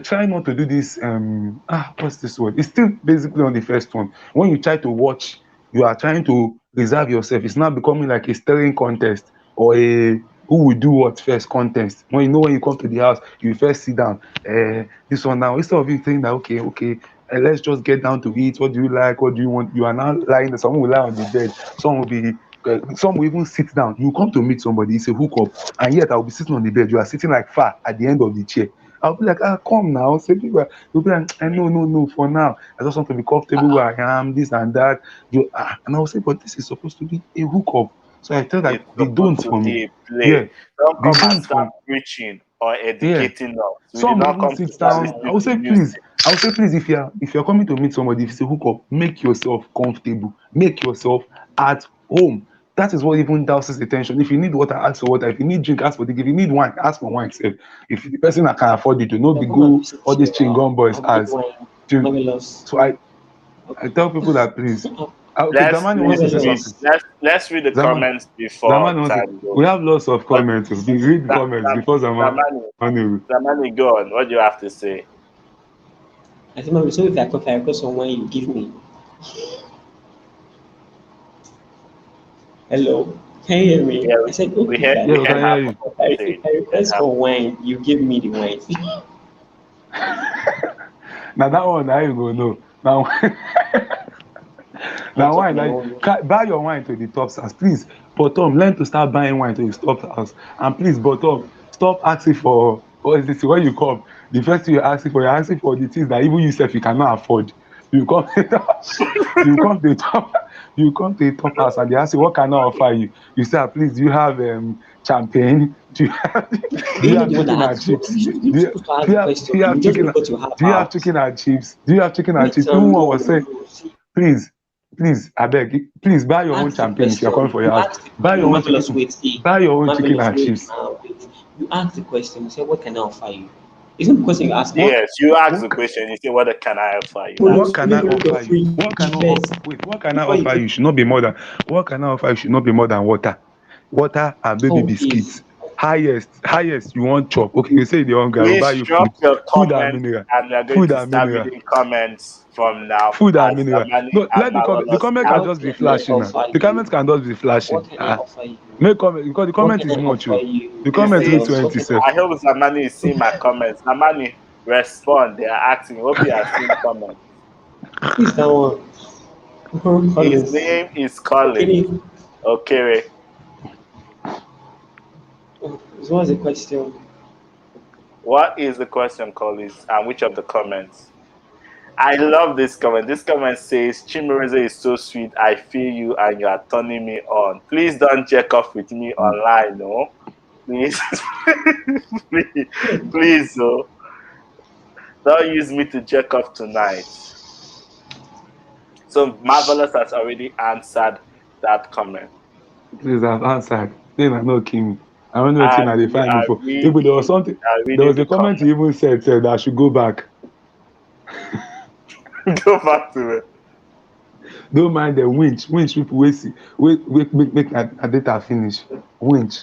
try not to do this what's this word, it's still basically on the first one. When you try to watch, you are trying to reserve yourself. It's now becoming like a staring contest or a who will do what first contest. When you know when you come to the house, you first sit down, this one now, instead of you saying that okay, let's just get down to it. What do you like? What do you want? You are now lying there. Someone will lie on the bed, some will be some will even sit down. You come to meet somebody, it's a hookup, and yet I'll be sitting on the bed, you are sitting like far at the end of the chair. I'll be like, come now. Say people, you'll be like, no, for now. I just want to be comfortable where I am, this and that. And I'll say, but this is supposed to be a hookup. So I tell that It's they supposed don't to for me. be a Yeah, play. Don't they come and don't for start me. preaching or Yeah. educating us. We did Some will not even come to sit start down. I listening will to say, please. music. I will say, please, if you're coming to meet somebody, if it's a hookup, make yourself comfortable. Make yourself at home. That is what even douses the tension. If you need water, ask for water. If you need drink, ask for drink. If you need wine, ask for wine. Sef. If the person that can afford it, to not They'll be come and go visit all these you. chingon boys I'll give as. wine. Drink. Marvelous. So I tell people that please. Okay, Let's Zamani wants please to say read. something. Let's read the Zaman, comments before Zamani wants to. time goes. We have lots of But comments. We read the comments before Zamani, Zamani. Zamani, go on. What do you have to say? I said, Mommy, so if I cook, I request some wine you give me. Hello? Can you hear me? Yeah, I said, okay, Yeah, we we heard can half hear of you. what you said. if I request for wine, you give me the wine. Now that one, now you go know. Now, I'm now wine. talking Now, about buy your wine to the top house, please. Bottom, learn to start buying wine to the top house, and please, bottom, stop asking for. What is this? When you come, the first thing you're asking for the things that even you yourself you cannot afford. You come, you come to the top, you come to the top house, and they ask you what can I offer you. You say, "Ah, please, do you have champagne? Do you have, do you being have the one that chicken and asks, no, chips? you're Do you, supposed to ask do the you have, question. do you You have just chicken? look what you have Do you have out. chicken and chips? Do you have chicken and Wait, chips? Even one no, was saying, no. See, please, I beg, please buy your own ask the champagne if you're coming question. for your You house. ask the Buy no, your own marvelous chicken. wait, see. Buy your own chicken Marvelous and wait, chips. wait. You ask the question, you say, what can I offer you? Isn't the question you ask, Yes, you ask the What question. You say, "What can I offer you?" follow, That's what it. can I maybe look your offer you? fridge first What can I before you offer go. you should not be more than what can I offer you should not be more than water. Water and baby Oh, please. biscuits. highest you want chop. Okay, you say the hunger, I will buy Please you drop food. your Food and comments, mineral. and we are going Food to and start mineral. reading comments from now Food and as mineral. Zamani No, and let the Marvelous comment can start. What just be can I flashing now. offer The you? comment can just be flashing. What can I offer you? Make comment because the What comment can is I much. offer Oh. you? The You comment see, is Marvelous? What can 27. I I hope Zamani is seeing my comments. Zamani, respond. They are asking. Hope you are seeing comments. Who's that one? His Collins. name is Colin. Okay. Okay. So what's the question? What is the question, Collins? And which of the comments? I love this comment. This comment says, Chimereze is so sweet. I feel you and you are turning me on. Please don't check off with me online, no? Please. please, please, oh. Don't use me to check off tonight. So Marvelous has already answered that comment. Please, I've answered. Then I know Kimi. I don't know thing And I dey we find me are for. If there was reading, something, there reading was the a comment comment. he even said that I should go back. Go back to it. Don't mind the winch people wait see wait make a data finish. Winch.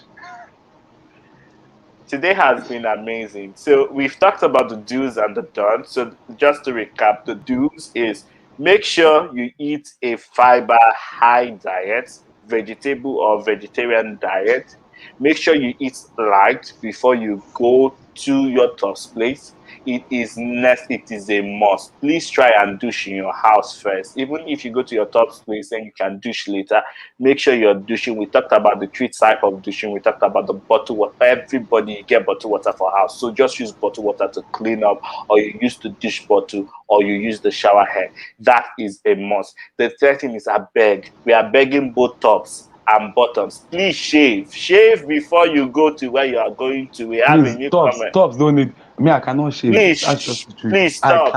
Today has been amazing. So we've talked about the do's and the don'ts. So just to recap, the do's is make sure you eat a fiber high diet, vegetable or vegetarian diet. Make sure you eat light before you go to your tops place. It is a must. Please try and douche in your house first. Even if you go to your tops place and you can douche later, make sure you're douching. We talked about the three type of douching. We talked about the bottled water. Everybody get bottled water for house. So just use bottled water to clean up, or you use the dish bottle, or you use the shower head. That is a must. The third thing is I beg. We are begging both tops and bottoms. Please shave. Shave before you go to where you are going to. We have a Please, new tops comment. don't need me. I cannot shave. That's just the truth. Please stop.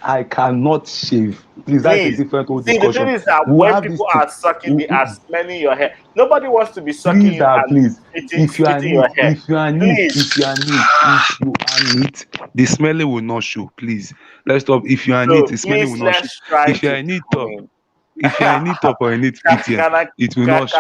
I cannot shave. Please, that's a Please. different whole See, the thing discussion. is that We'll when have this people thing. are sucking, they are smelling your hair. Nobody wants to be sucking Please, you and please. If you are spitting your neat, hair. Please. the smelling will not show. Please, let's stop. If you are neat, So the smelling will please not show. let's try If you to are a neat top, clean. if you are a neat top or a neat can, PTM, can I it will not show.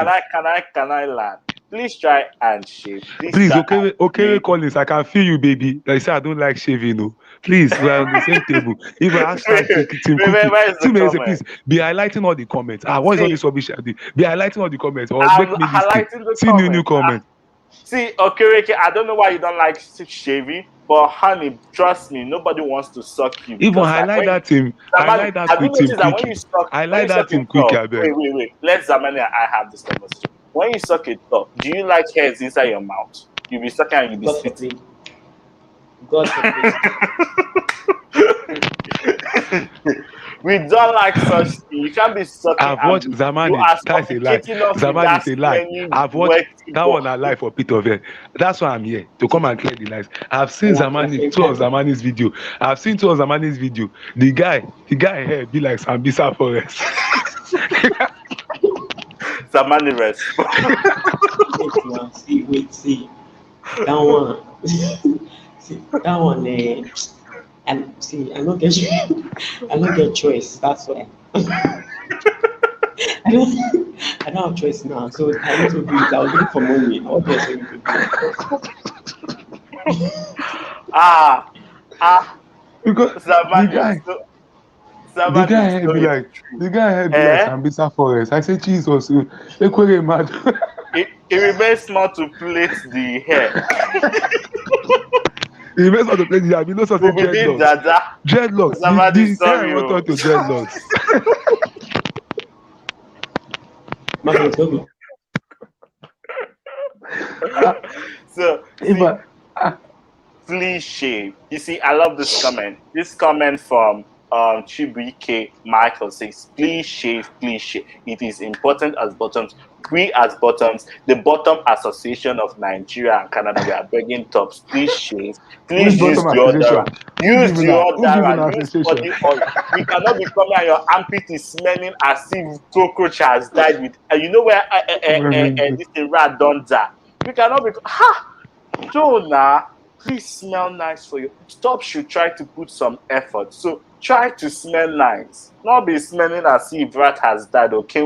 can I learn? Please try and shave. Please Please, try okay, and clean. Collins, I can feel you, baby. Like I say, I don't like shaving, no. Please, we're on the same table. If I hashtag Team Cookie, Where is the Team say, comment? please be highlighting all the comments. What is all See, this rubbish? Be highlighting all the comments or I'm make me listing. highlighting the See new comment. comment. See, okay, I don't know why you don't like shaving, but honey, trust me, nobody wants to suck you Even because like when Zamani, highlight that have you with Team noticed that when Quickie. you suck Highlight that a Team Quickie, dog, I beg. wait, let Zamani and I have this conversation. When you suck a dog, do you like hairs inside your mouth? You'll be sucking and you'll be God spitting. forbid. God forbid. We don't like such thing. You can't be sucking I've and watched you Zamani. are That's a lie. suffocating us with Zamani that is a lie. smelling I've watched wet that ball. one a lie for Pit of Hell. That's why I'm here to come and clear the lies. I've I seen am your favorite. two of Zamani's video. I've seen two of Zamani's video. The guy here be like Sambisa Forest. Zamani response. Wait now, see. That one, see, that one, and see, I don't get I don't get choice. That's why. I don't, I don't have choice now, so I need to do it. I'll do it for money. What else I need to do? ah, Because the Zamani is guy so Zamani is so into truth. the guy head be like Eh? Sambisa Forest. I say Jesus, Ekwere mad. It remains small to plait the hair. The rest of the place, I mean, no such We'll be doing dreadlocks. Dada. Dreadlocks. Zamani, The hair I sorry. want Oh. to dreadlocks. Marvelous, go go. So, If see, I, please shave. You see, I love this comment. This comment from Chibuike Michael says, please shave, please shave. It is important as bottoms. We as bottoms, the Bottom Association of Nigeria and Canada, we are begging tops. Please shave. which Please use bottom association? deodorant. Use Who give an deodorant. Use association? body oil. You cannot be coming and your armpit is smelling as if cockroach has died with. You know where this rat don't die. We cannot be. Ha! Jonah, please smell nice for you. Stop should try to put some effort. So try to smell nice. Not be smelling as if rat has died. Okay,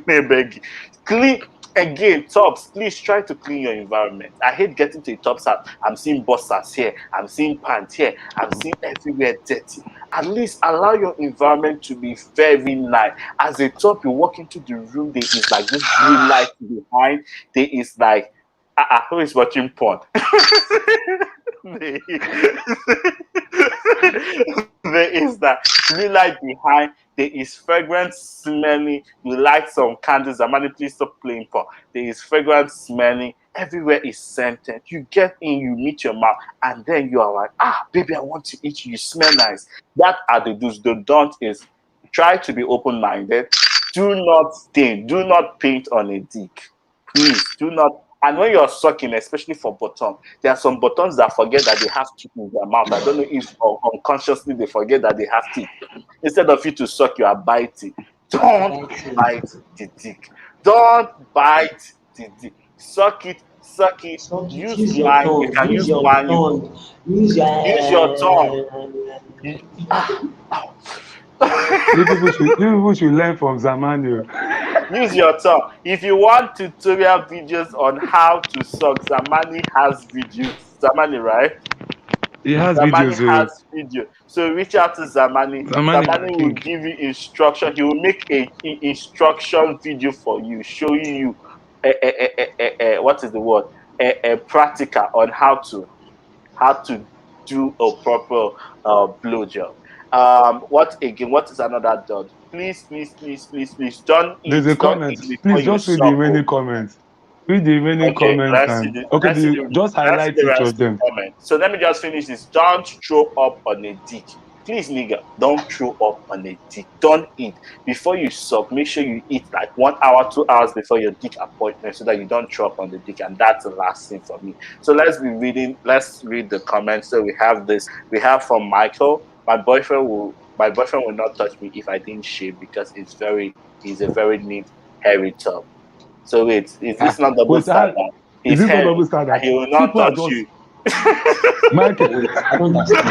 beg. Clean. Again, tops, please try to clean your environment. I hate getting to a tops house. I'm seeing boxers here, I'm seeing pants here, I'm seeing everywhere dirty. At least allow your environment to be very nice. As a top, you walk into the room, there is like this blue light behind. There is like, who is watching porn? there is that blue light behind. There is fragrance smelling. You light some candles. Zamani, please stop playing porn. There is fragrance smelling. Everywhere is scented. You get in, you meet your mouth, and then you are like, baby, I want to eat you. You smell nice. That are the do's. The don't is try to be open-minded. Do not stain. Do not paint on a dick. Please do not. And when you're sucking, especially for bottom, there are some buttons that forget that they have teeth in their mouth. I don't know if unconsciously they forget that they have teeth. Instead of you to suck, you are biting. Don't bite the dick. Don't bite the dick. Suck it, suck it. Use line. You can use one. Use your tongue. You people should learn from Zamani. Use your tongue. If you want tutorial videos on how to suck, Zamani has videos. Zamani, right? He has Zamani videos. has video. So reach out to Zamani. Zamani will give you instruction. He will make a instruction video for you, showing you what is the word? A practical on how to do a proper blowjob. What again? What is another dot? Please, don't eat. There's a Don't comment. eat Please just read the remaining comments. Read the remaining comments and just highlight each of them. So let me just finish this. Don't throw up on a dick. Please, nigga, don't throw up on a dick. Don't eat. Before you suck, make sure you eat like 1 hour, 2 hours before your dick appointment so that you don't throw up on the dick. And that's the last thing for me. So let's read the comments. So we have this. We have from Michael. My boyfriend will not touch me if I didn't shave because he's a very neat, hairy top. So wait, is this not double standard? Is this not double standard? He will not touch you. Michael, I don't understand.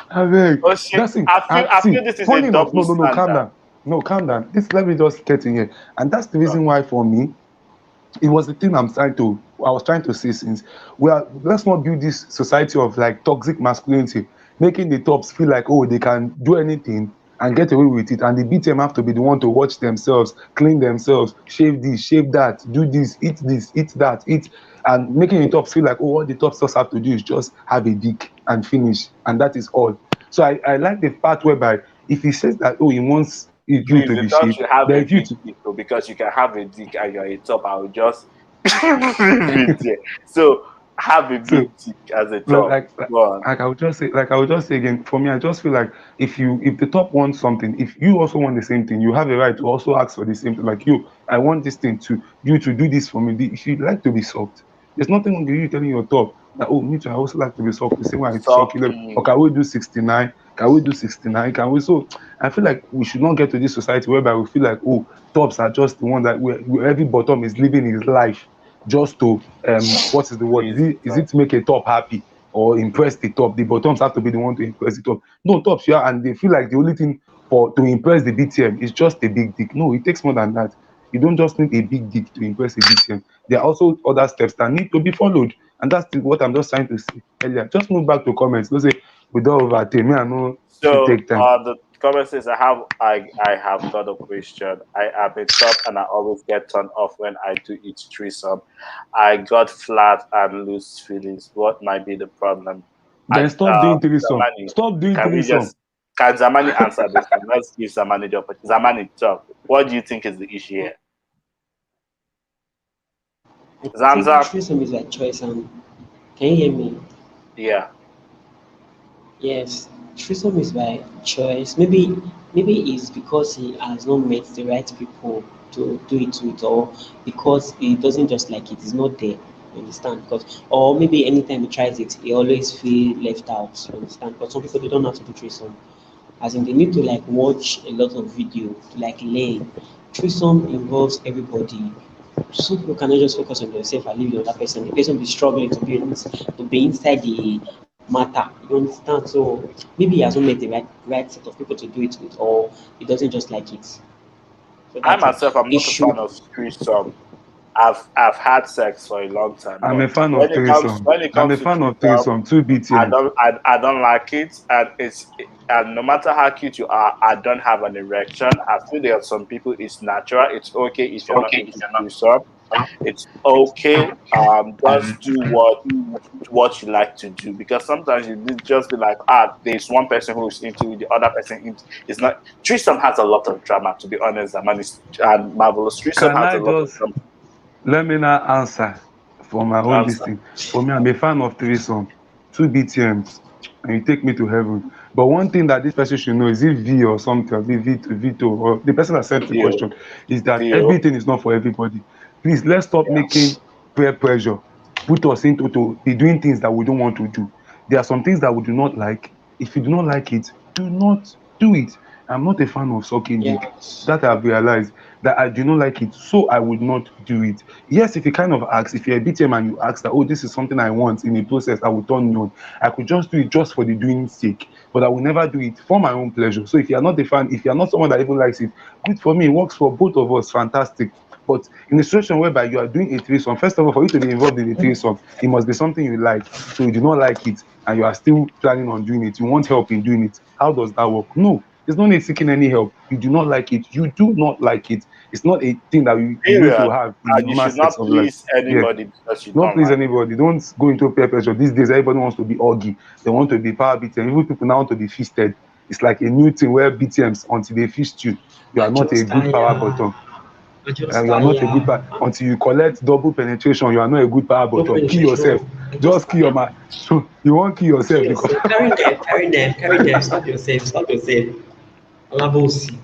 I beg. I feel this is a double standard. Calm down. Let me just get in here. And that's the reason why for me, it was the thing I was trying to say since let's not build this society of like toxic masculinity, making the tops feel like, oh, they can do anything and get away with it, and the BTM have to be the one to watch themselves, clean themselves, shave this, shave that, do this, eat that, and making the tops feel like, oh, all the tops just have to do is just have a dick and finish, and that is all. So I like the part whereby if he says that, oh, he wants you to be shaved, because you can have a dick and you're a top, I will just leave it there. So have a big dick as a top. I would just say again, for me, I just feel like if the top wants something, if you also want the same thing, you have a right to also ask for the same thing. Like I want this thing to do this for me. If you like to be soft, there's nothing wrong with you telling your top that, oh, me too, I also like to be soft. The same way I suck you. Or can we do 69? Can we do 69? Can we? So I feel like we should not get to this society whereby we feel like, oh, tops are just the one that where every bottom is living his life just to what is the word? Is it to make a top happy or impress the top? The bottoms have to be the one to impress the top. No, tops, yeah, and they feel like the only thing to impress the BTM is just a big dick. No, it takes more than that. You don't just need a big dick to impress a BTM. There are also other steps that need to be followed, and that's what I'm just trying to say earlier. Just move back to comments. Don't say we don't overtake me. I know take time. The comment says I have got a question. I am a top and I always get turned off when I do eat threesome. I got flat and loose feelings. What might be the problem? Then stop doing threesome. Stop doing threesome. Can Zamani answer this? Let's give Zamani the opportunity. Zamani, talk. What do you think is the issue here? Zamzam. Threesome is a choice. Can you hear me? Yeah. Yes. Threesome is by choice. Maybe it's because he has not met the right people to do it with, or because he doesn't just like it. It's not there. You understand? Or maybe anytime he tries it, he always feel left out. You understand? But some people, they don't know how to do threesome. As in, they need to like watch a lot of video to like learn. Threesome involves everybody. Some people cannot just focus on themselves and leave the other person. The person will be struggling to be inside the matter. You understand? So maybe he has not met the right set of people to do it with, or he doesn't just like it. So I that's it. myself, I'm It not a fan should. of threesome. I've had sex for a long time, I'm a but fan of when it comes threesome. when it I'm a comes to fan of threesome, threesome. Two BTM. I don't like it, and and no matter how cute you are, I don't have an erection. I feel there are some people it's natural. It's okay if you're not into threesome. It's okay. Just do what you like to do, because sometimes you just be like, there's one person who's into it, the other person is not. Threesome has a lot of drama, to be honest. And Marvelous Threesome Can has a I lot of just drama. let me now answer for my own this Answer. thing? For me, I'm a fan of threesome. Two BTMs, and you take me to heaven. But one thing that this person should know is if V or something, or Vito, or the person that sent the View, question, is that view, everything is not for everybody. Please, let's stop yeah. making peer pressure put us into to be doing things that we don't want to do. There are some things that we do not like. If you do not like it, do not do it. I'm not a fan of sucking dick. Yes. That I've realized that I do not like it, so I would not do it. Yes, if you kind of ask, if you're a BTM and you ask that, oh, this is something I want in a process, I will turn you on. I could just do it just for the doing sake, but I will never do it for my own pleasure. So if you're not a fan, if you're not someone that even likes it, good for me. It works for both of us, fantastic. But in a situation whereby you are doing a threesome, first of all, for you to be involved in a threesome, it must be something you like. So you do not like it and you are still planning on doing it. You want help in doing it. How does that work? No, there's no need seeking any help. You do not like it. You do not like it. It's not a thing that you're going to Period. have in the And you normal should sex not of life. please Yeah. anybody because you Don't don't please like. anybody. Don't go into peer pressure. These days, everybody wants to be oggy. They want to be power BTM. Even people now want to be fisted. It's like a new thing where BTMs, until they fist you, you I are not a just good power tire. bottom. I just You are not a good tire. power. Until you collect double penetration, you are not a good power No bottom. Kill yourself. penetration. I just Just kill your tire. man. So you won't kill Kill yourself because yourself. Carry them. Stop yourself. Stop yourself. Alabosi.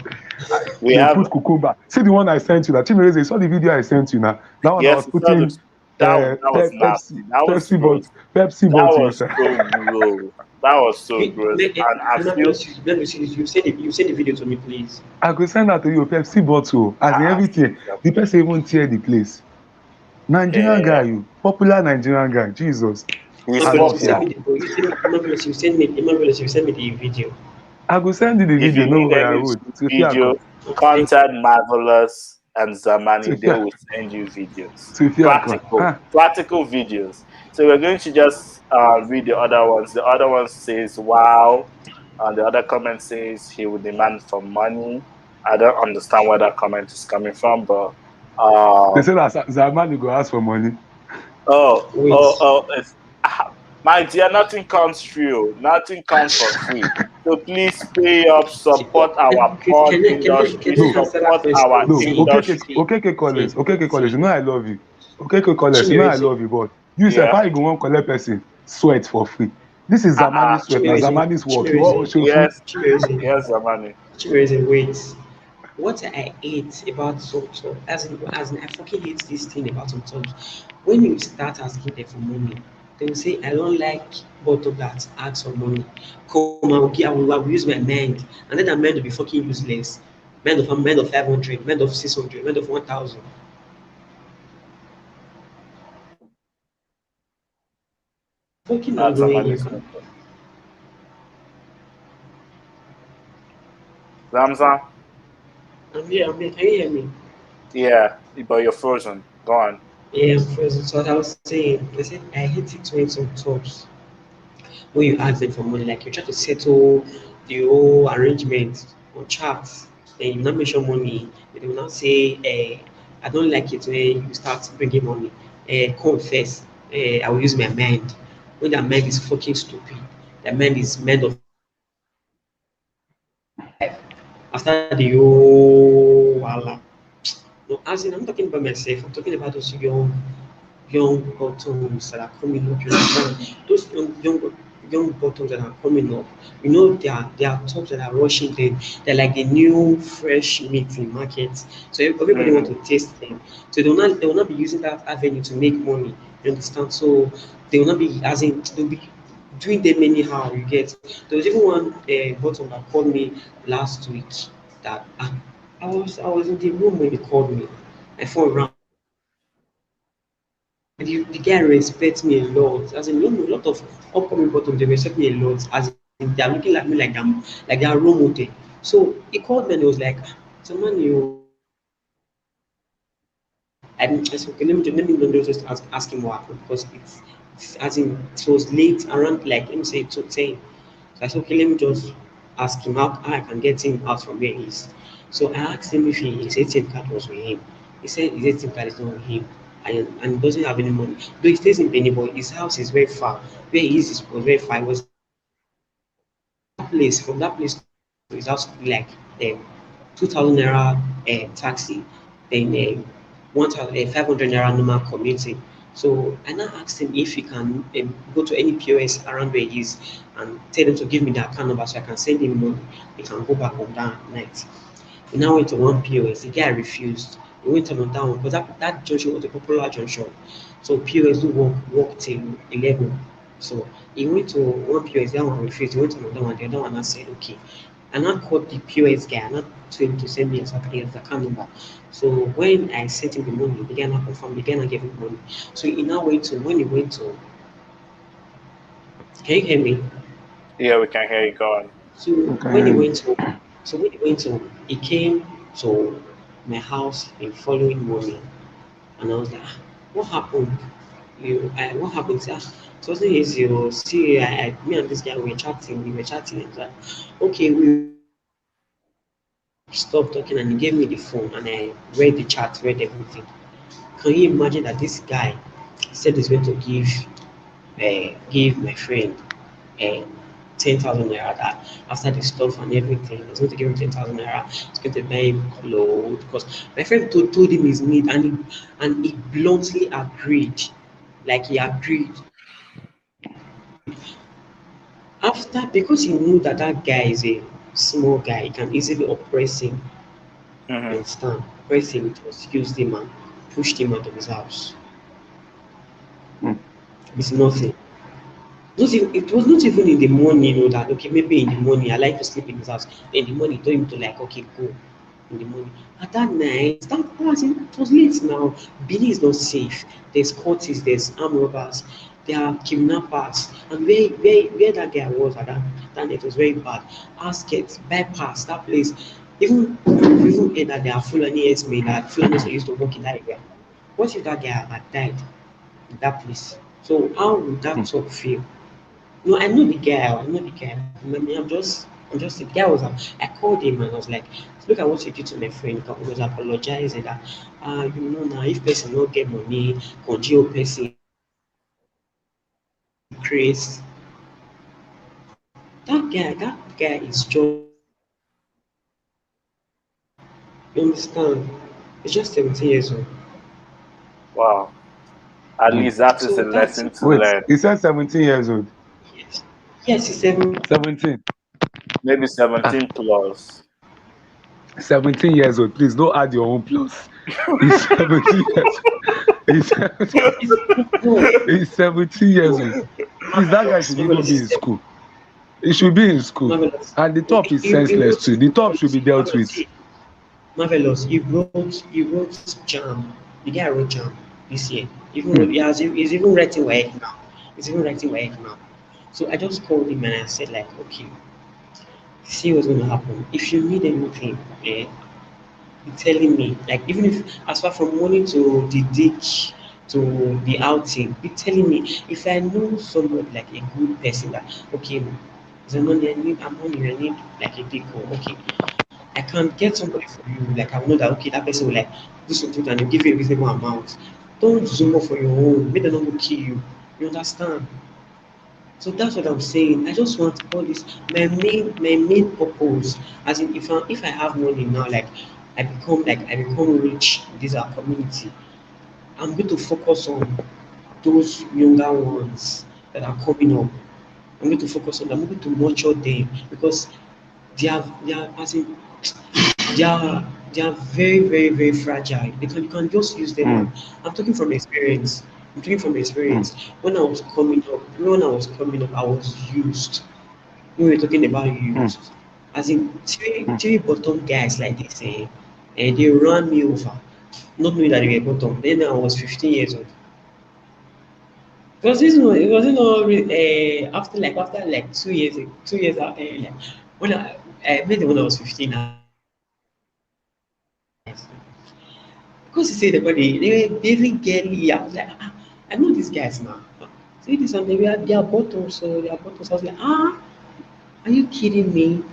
We they have put cucumber. See the one I sent you. That Chimereze, you saw the video I sent you now. That one I yes, was it's not putting that was nasty. That was gross. Pepsi That bottle was inside. so gross. That was so gross. And I feel Let me see. You send the video to me, please. I could send that to you, Pepsi bottle, as in I everything. The person even tear the place. Nigerian yeah, guy, you popular Nigerian guy. Jesus, he's I Marvelous, love you send him. me popular. the you send me Marvelous, you send me the video. I could send you the If video. you No need worry, I any would. video, Sophia, Thank you. contact Marvelous and Zamani. They Sophia, will send you videos. Sophia, ah, Practical videos. So we're going to just read the other ones. The other one says, wow. And the other comment says, he will demand for money. I don't understand where that comment is coming from, but they um, said that Zamani go ask for money. Wait. it's, my dear, nothing comes free. Nothing comes for free. So please pay up, support our porn industry, Can I No, answer that support our question? no, See, industry. okay, college. see. You know I love you. Okay, college. You know I Chimereze, love you, but you say Yeah. how you go one collect person sweat for free. This is Zamani's sweat. Now Chimereze, Zamani's work. You Chimereze, want show free? Yes. Chimereze, Yes, Zamani. Chimereze, wait. What I hate about some, as in I fucking hate this thing about some talks. When you start asking them for money, they will say, I don't like bottle that ask for money. Come, I will use my mind. And then that mind will be fucking useless. Mind of 500, mind of 600, mind of 1,000. Fucking That's annoying. You Zamani's can, method. Ramzan? I'm here. Can you hear me? Yeah, but you're frozen. Go on. Yeah, first, so what I was saying, I said I hate it when some talks when you ask them for money, like you try to settle the whole arrangement on charts, and you not mention money, they will not say, I don't like it when you start bringing money. Come first, I will use my mind. When that mind is fucking stupid, that mind is mind of after the whole voila. No, as in, I'm talking about myself. I'm talking about those young bottoms that are coming up. You understand? Those young bottoms that are coming up. You know, there are tops that are rushing them. They're like the new fresh meat in market. So everybody wants Mm-hmm. to taste them. So they will not be using that avenue to make money. You understand? So they will not be as in they'll be doing them anyhow. You get. There was even one bottom that called me last week. That I was in the room when he called me. My phone rang. the guy respects me a lot. As in, you know, a lot of upcoming bottoms, they respect me a lot. As in, they're looking at me like they're role model. So he called me and he was like, so man, I said, okay, let me just ask him what happened because it's as in it was late around like let me say 2:10. So I said, okay, let me just ask him how I can get him out from where he is. So I asked him if his ATM card was with him. He said his ATM card is not with him and he doesn't have any money. Though he stays in Benin, but his house is very far. Where he is was very far. It was place from that place to his house would be like um, 2,000 naira taxi, then 1,500 naira normal commuting. So I now asked him if he can go to any POS around where he is and tell them to give me the account number so I can send him money. He can go back on that night. We now went to one POS. The guy refused. We went on that one because that junction was a popular junction. So POS do work till 11. So he went to one POS, that one refused. He went to another one, the other one and said, okay. And I called the POS guy and I told him to send me exactly his account number. So when I sent him the money, the guy now confirmed, the guy now gave him money. So he now went to, when he went to, can you hear me? Yeah, we can hear you. Go on. So Okay. when he went home, he came to my house in following morning, and I was like, "Ah, what happened? What happened?" He said, "Ah, it wasn't easy. Oh. See, me and this guy we were chatting, and like, okay, we stopped talking, and he gave me the phone, and I read the chat, read everything. Can you imagine that this guy said he's going to give my friend uh, 10,000 naira that after the stuff and everything, he's going to give him 10,000 naira. He's going to buy him clothes because my friend told him his need and he bluntly agreed. Like he agreed. After, because he knew that that guy is a small guy, he can easily oppress him. You Mm-hmm. understand? Oppress him, it was used him and pushed him out of his house. Mm. It's nothing. Not even, it was not even in the morning, you know, that okay, maybe in the morning I like to sleep in his house. In the morning, he told him to like, okay, go in the morning. At that night, that was it was late now. Benin is not safe. There's cultists, there's armed robbers, there are kidnappers. And where that guy was at that night was very bad. Outskirts, bypass, that place. Even heard that there are Fulani men that Fulani used to work in that area. What if that guy had died in that place? So how would that Mm. talk feel? No, I know the guy. I know the guy. I'm just the guy was. I called him and I was like, look at what you did to my friend. He was apologizing that, you know, now if person not get money, congeal person, Chris. That guy is just 17 years old. You understand? He's just 17 years old. Wow. At Mm. least that is a So that's lesson to Wait, learn. he said 17 years old. yes. Yes, he's 17. 17. Maybe Ah, 17 plus. 17 years old. Please don't add your own plus. He's 17 years He's, He's, no, he's 17 years old. Please, that guy marvelous, should even marvelous be is in school. He should be in school. marvelous. And the No, top is senseless too. The top should be dealt marvelous. with. See, marvelous. He wrote jam. The guy wrote jam this year. Hmm. He's even writing WAEC now. He's even writing WAEC now. So I just called him and I said like, okay, see what's gonna happen. If you need anything, be telling me. Like even if as far from morning to the ditch to the outing, be telling me. If I know somebody like a good person that okay, Zanoni, I'm on you, I need like a deco. Okay, I can get somebody for you. Like I know that okay, that person will like do something and they'll give you a reasonable amount. Don't zoom up for your own. Make them not go kill you. You understand? So that's what I'm saying. I just want all this. My main purpose, as in if I have money now, like I become rich in this our community. I'm going to focus on those younger ones that are coming up. I'm going to focus on them. I'm going to nurture them because they are as in they are very, very, very fragile. You can just use them. Hmm. And I'm talking from experience. I'm talking from Hmm. experience. When I was coming up, I was used. When we're talking about Hmm. used, as in Hmm. three bottom guys like this, and they ran me over, not knowing that they were bottom. Then I was 15 years old. it wasn't all after like 2 years, 2 years like when I met them when I was 15. Because you say they were very girly. I was like, I know these guys now. See this and they are bottles, so they are bottles. I was like, are you kidding me?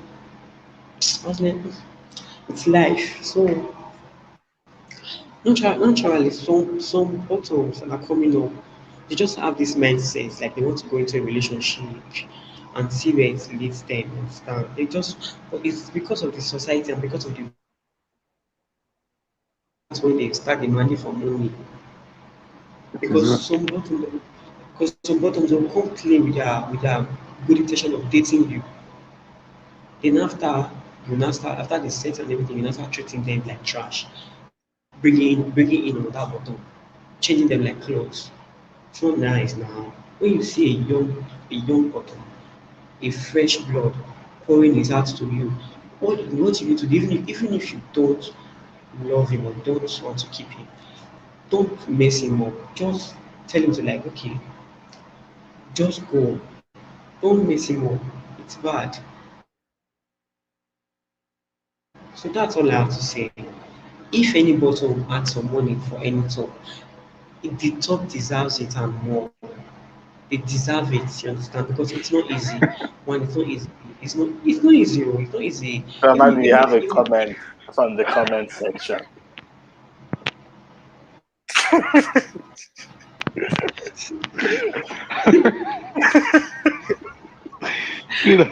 I was like, it's life. So naturally, some bottles that are coming up, they just have this mindset, like they want to go into a relationship and see where it leads them and stuff. But it's because of the society and because of the that's when they start demanding for money. Exa- Because some bottoms will come clean with their good intention of dating you. Then after the sex and everything, you now start treating them like trash, bringing in another bottom, changing them like clothes. It's not nice now. When you see a young bottom, a fresh blood pouring his heart to you, what you need to do, even if you don't love him or don't want to keep him, don't mess him up. Just tell him to like, okay, just go. Don't mess him up. It's bad. So that's all I have to say. If any bottle adds some money for any top, the top deserves it and more. They deserve it, you understand? Because it's not easy. One, it's not easy. It's not easy. It's not easy. Somebody Even have if a even comment from the comment section.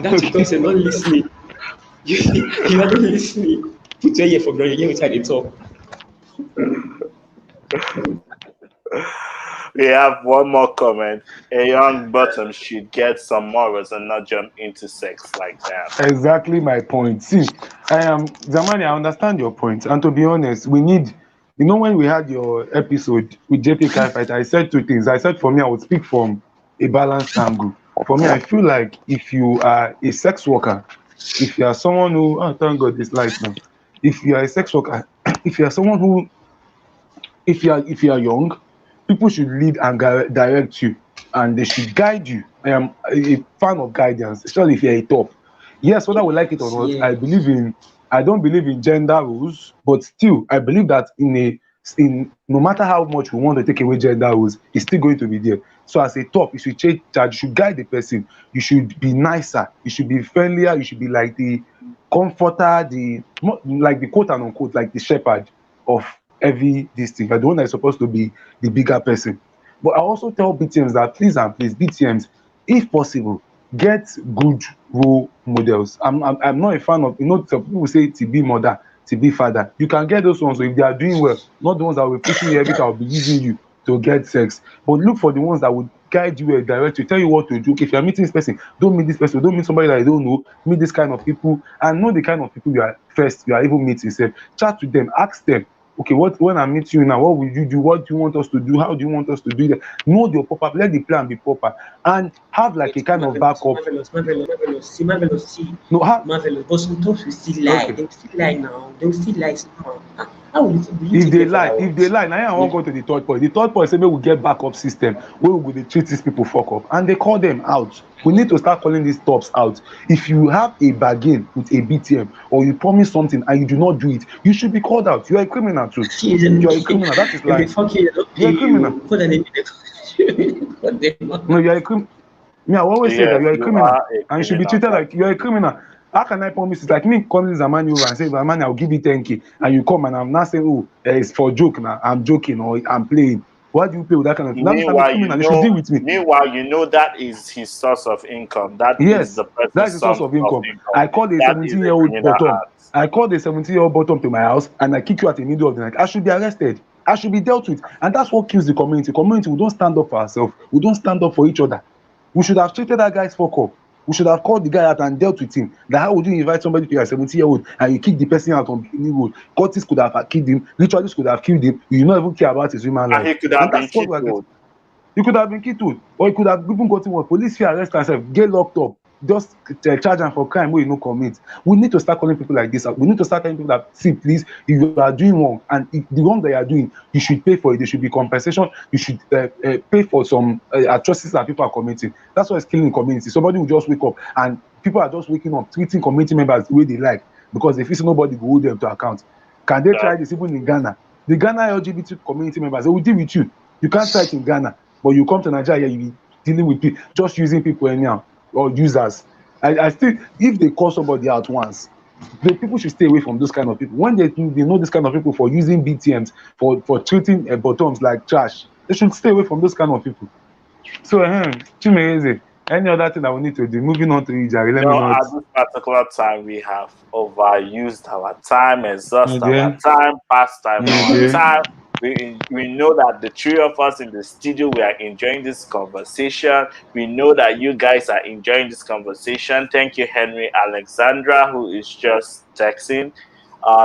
that's because you're not listening. You are not listening. Put your ear for ground, you hear inside the talk. We have one more comment. A young bottom should get some morals and not jump into sex like that. exactly my point. See, Zamani, I understand your point, and to be honest, we need. You know, when we had your episode with JP Fight, I said two things. I said for me, I would speak from a balanced angle. For me, I feel like if you are a sex worker, if you are someone who, oh, thank God, it's light now. If you are a sex worker, if you are someone who, if you are young, people should lead and direct you, and they should guide you. I am a fan of guidance, especially if you're a top. Yes, whether we like it or not, I Yes. believe in. I don't believe in gender rules, but still, I believe that in no matter how much we want to take away gender rules, it's still going to be there. So as a top, you should change charge, you should guide the person, you should be nicer, you should be friendlier, you should be like the comforter, like the quote and unquote, like the shepherd of every this thing. You're the one that is supposed to be the bigger person. But I also tell BTMs that please and please, BTMs, if possible, get good role models. I'm not a fan of, some people say to be mother, to be father. You can get those ones, so if they are doing well, not the ones that will be pushing you every time, will be using you to get sex. But look for the ones that would guide you and direct you, tell you what to do. Okay, if you're meeting this person, don't meet this person, don't meet somebody that you don't know, meet this kind of people, and know the kind of people you are even meeting. Chat with them, ask them, okay, what when I meet you now, what will you do? What do you want us to do? How do you want us to do that? Know your proper, let the plan be proper, and have like a Wait, kind of marvelous, backup. marvelous. See, No, have marvelous. But some talks will still lie. okay. They will still lie now. They will still lie somehow. How will you If take they them for lie, that if they words? lie, now I Yeah. won't go to the third point. The third point say make we get backup system where we go dey treat these people fuck up, and they call them out. We need to start calling these tops out. If you have a bargain with a BTM or you promise something and you do not do it, you should be called out. You are a criminal too. See, then You are a criminal. That is if they lying. fuck you, they don't You are pay a criminal. you. Put an name. Put them No, on. you are a criminal. Me, I always say that Yes, you are a you are criminal a and you should be criminal. treated like That's you are a criminal. How can I promise it? Like me calling Zamani over and say, Zamani, I'll give you 10K, and you come and I'm not saying, oh, it's for joke now. I'm joking or I'm playing. Why do you play with that kind of thing? That means I'm a Meanwhile, criminal. You should deal with me. that is his source of income. That is Yes, the person's that's the source source of of income. income. I called a That is a 17-year-old criminal bottom. act. I called a 17-year-old bottom to my house and I kick you at the middle of the night. I should be arrested. I should be dealt with. And that's what kills the community. Community, we don't stand up for ourselves. We don't stand up for each other. We should have treated that guy's fuck up. We should have called the guy out and dealt with him. That how would you invite somebody to your 70-year-old and you kick the person out on Benin Road? Curtis could have killed him, ritualists could have killed him. You do not even care about his human And life. he could And have been that's what we're getting. killed. You could have been killed, or you could have even gotten what police fear arrest and get locked up. just charge them for crime wey you no commit. We need to start calling people like this out. We need to start telling people that, see, please, if you are doing wrong, and if the wrong that you are doing, you should pay for it. There should be compensation. You should pay for some atrocities that people are committing. That's why it's killing the community. Somebody will just wake up, and people are just waking up, treating community members the way they like, because they feel say nobody will hold them to account. Can they try this even in Ghana? The Ghana LGBT community members, they will deal with you. You can't try it in Ghana, but you come to Nigeria, you be dealing with people, just using people anyhow, or users. I still, if they call somebody out once, the people should stay away from those kind of people. When they know this kind of people for using BTMs, for treating bottoms like trash, they should stay away from those kind of people. So, Chimereze, any other thing that we need to do? Moving on to Ijari, let me No, not. at this particular time, we have overused our time, exhaust our Okay. time, past time, our Okay. time. We know that the three of us in the studio, we are enjoying this conversation. We know that you guys are enjoying this conversation. Thank you, Henry Alexandra, who is just texting.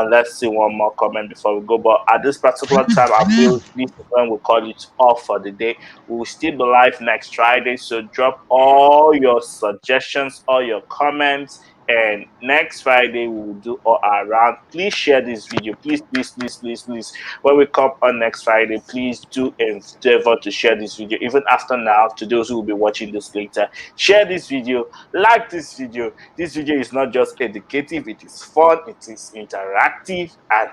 Let's see one more comment before we go. But at this particular time, I feel this is when we call it off for the day. We will still be live next Friday. So drop all your suggestions, all your comments. And next Friday, we will do all around. Please share this video. Please, please, please, please, please. When we come on next Friday, please do endeavor to share this video. Even after now, to those who will be watching this later, share this video, like this video. This video is not just educative, it is fun, it is interactive, and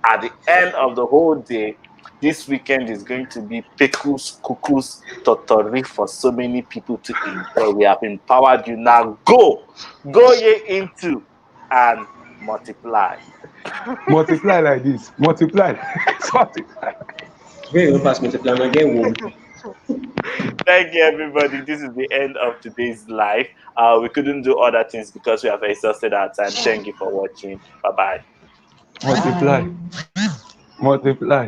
at the end of the whole day, this weekend is going to be pickles, cuckoos, totori for so many people to enjoy. We have empowered you now. Go ye into and multiply. Multiply like this. Multiply. Multiply. Where you pass me to plan again? Whoa. Thank you, everybody. This is the end of today's live. We couldn't do other things because we have exhausted our time. Thank you for watching. Bye bye. Multiply. Multiply.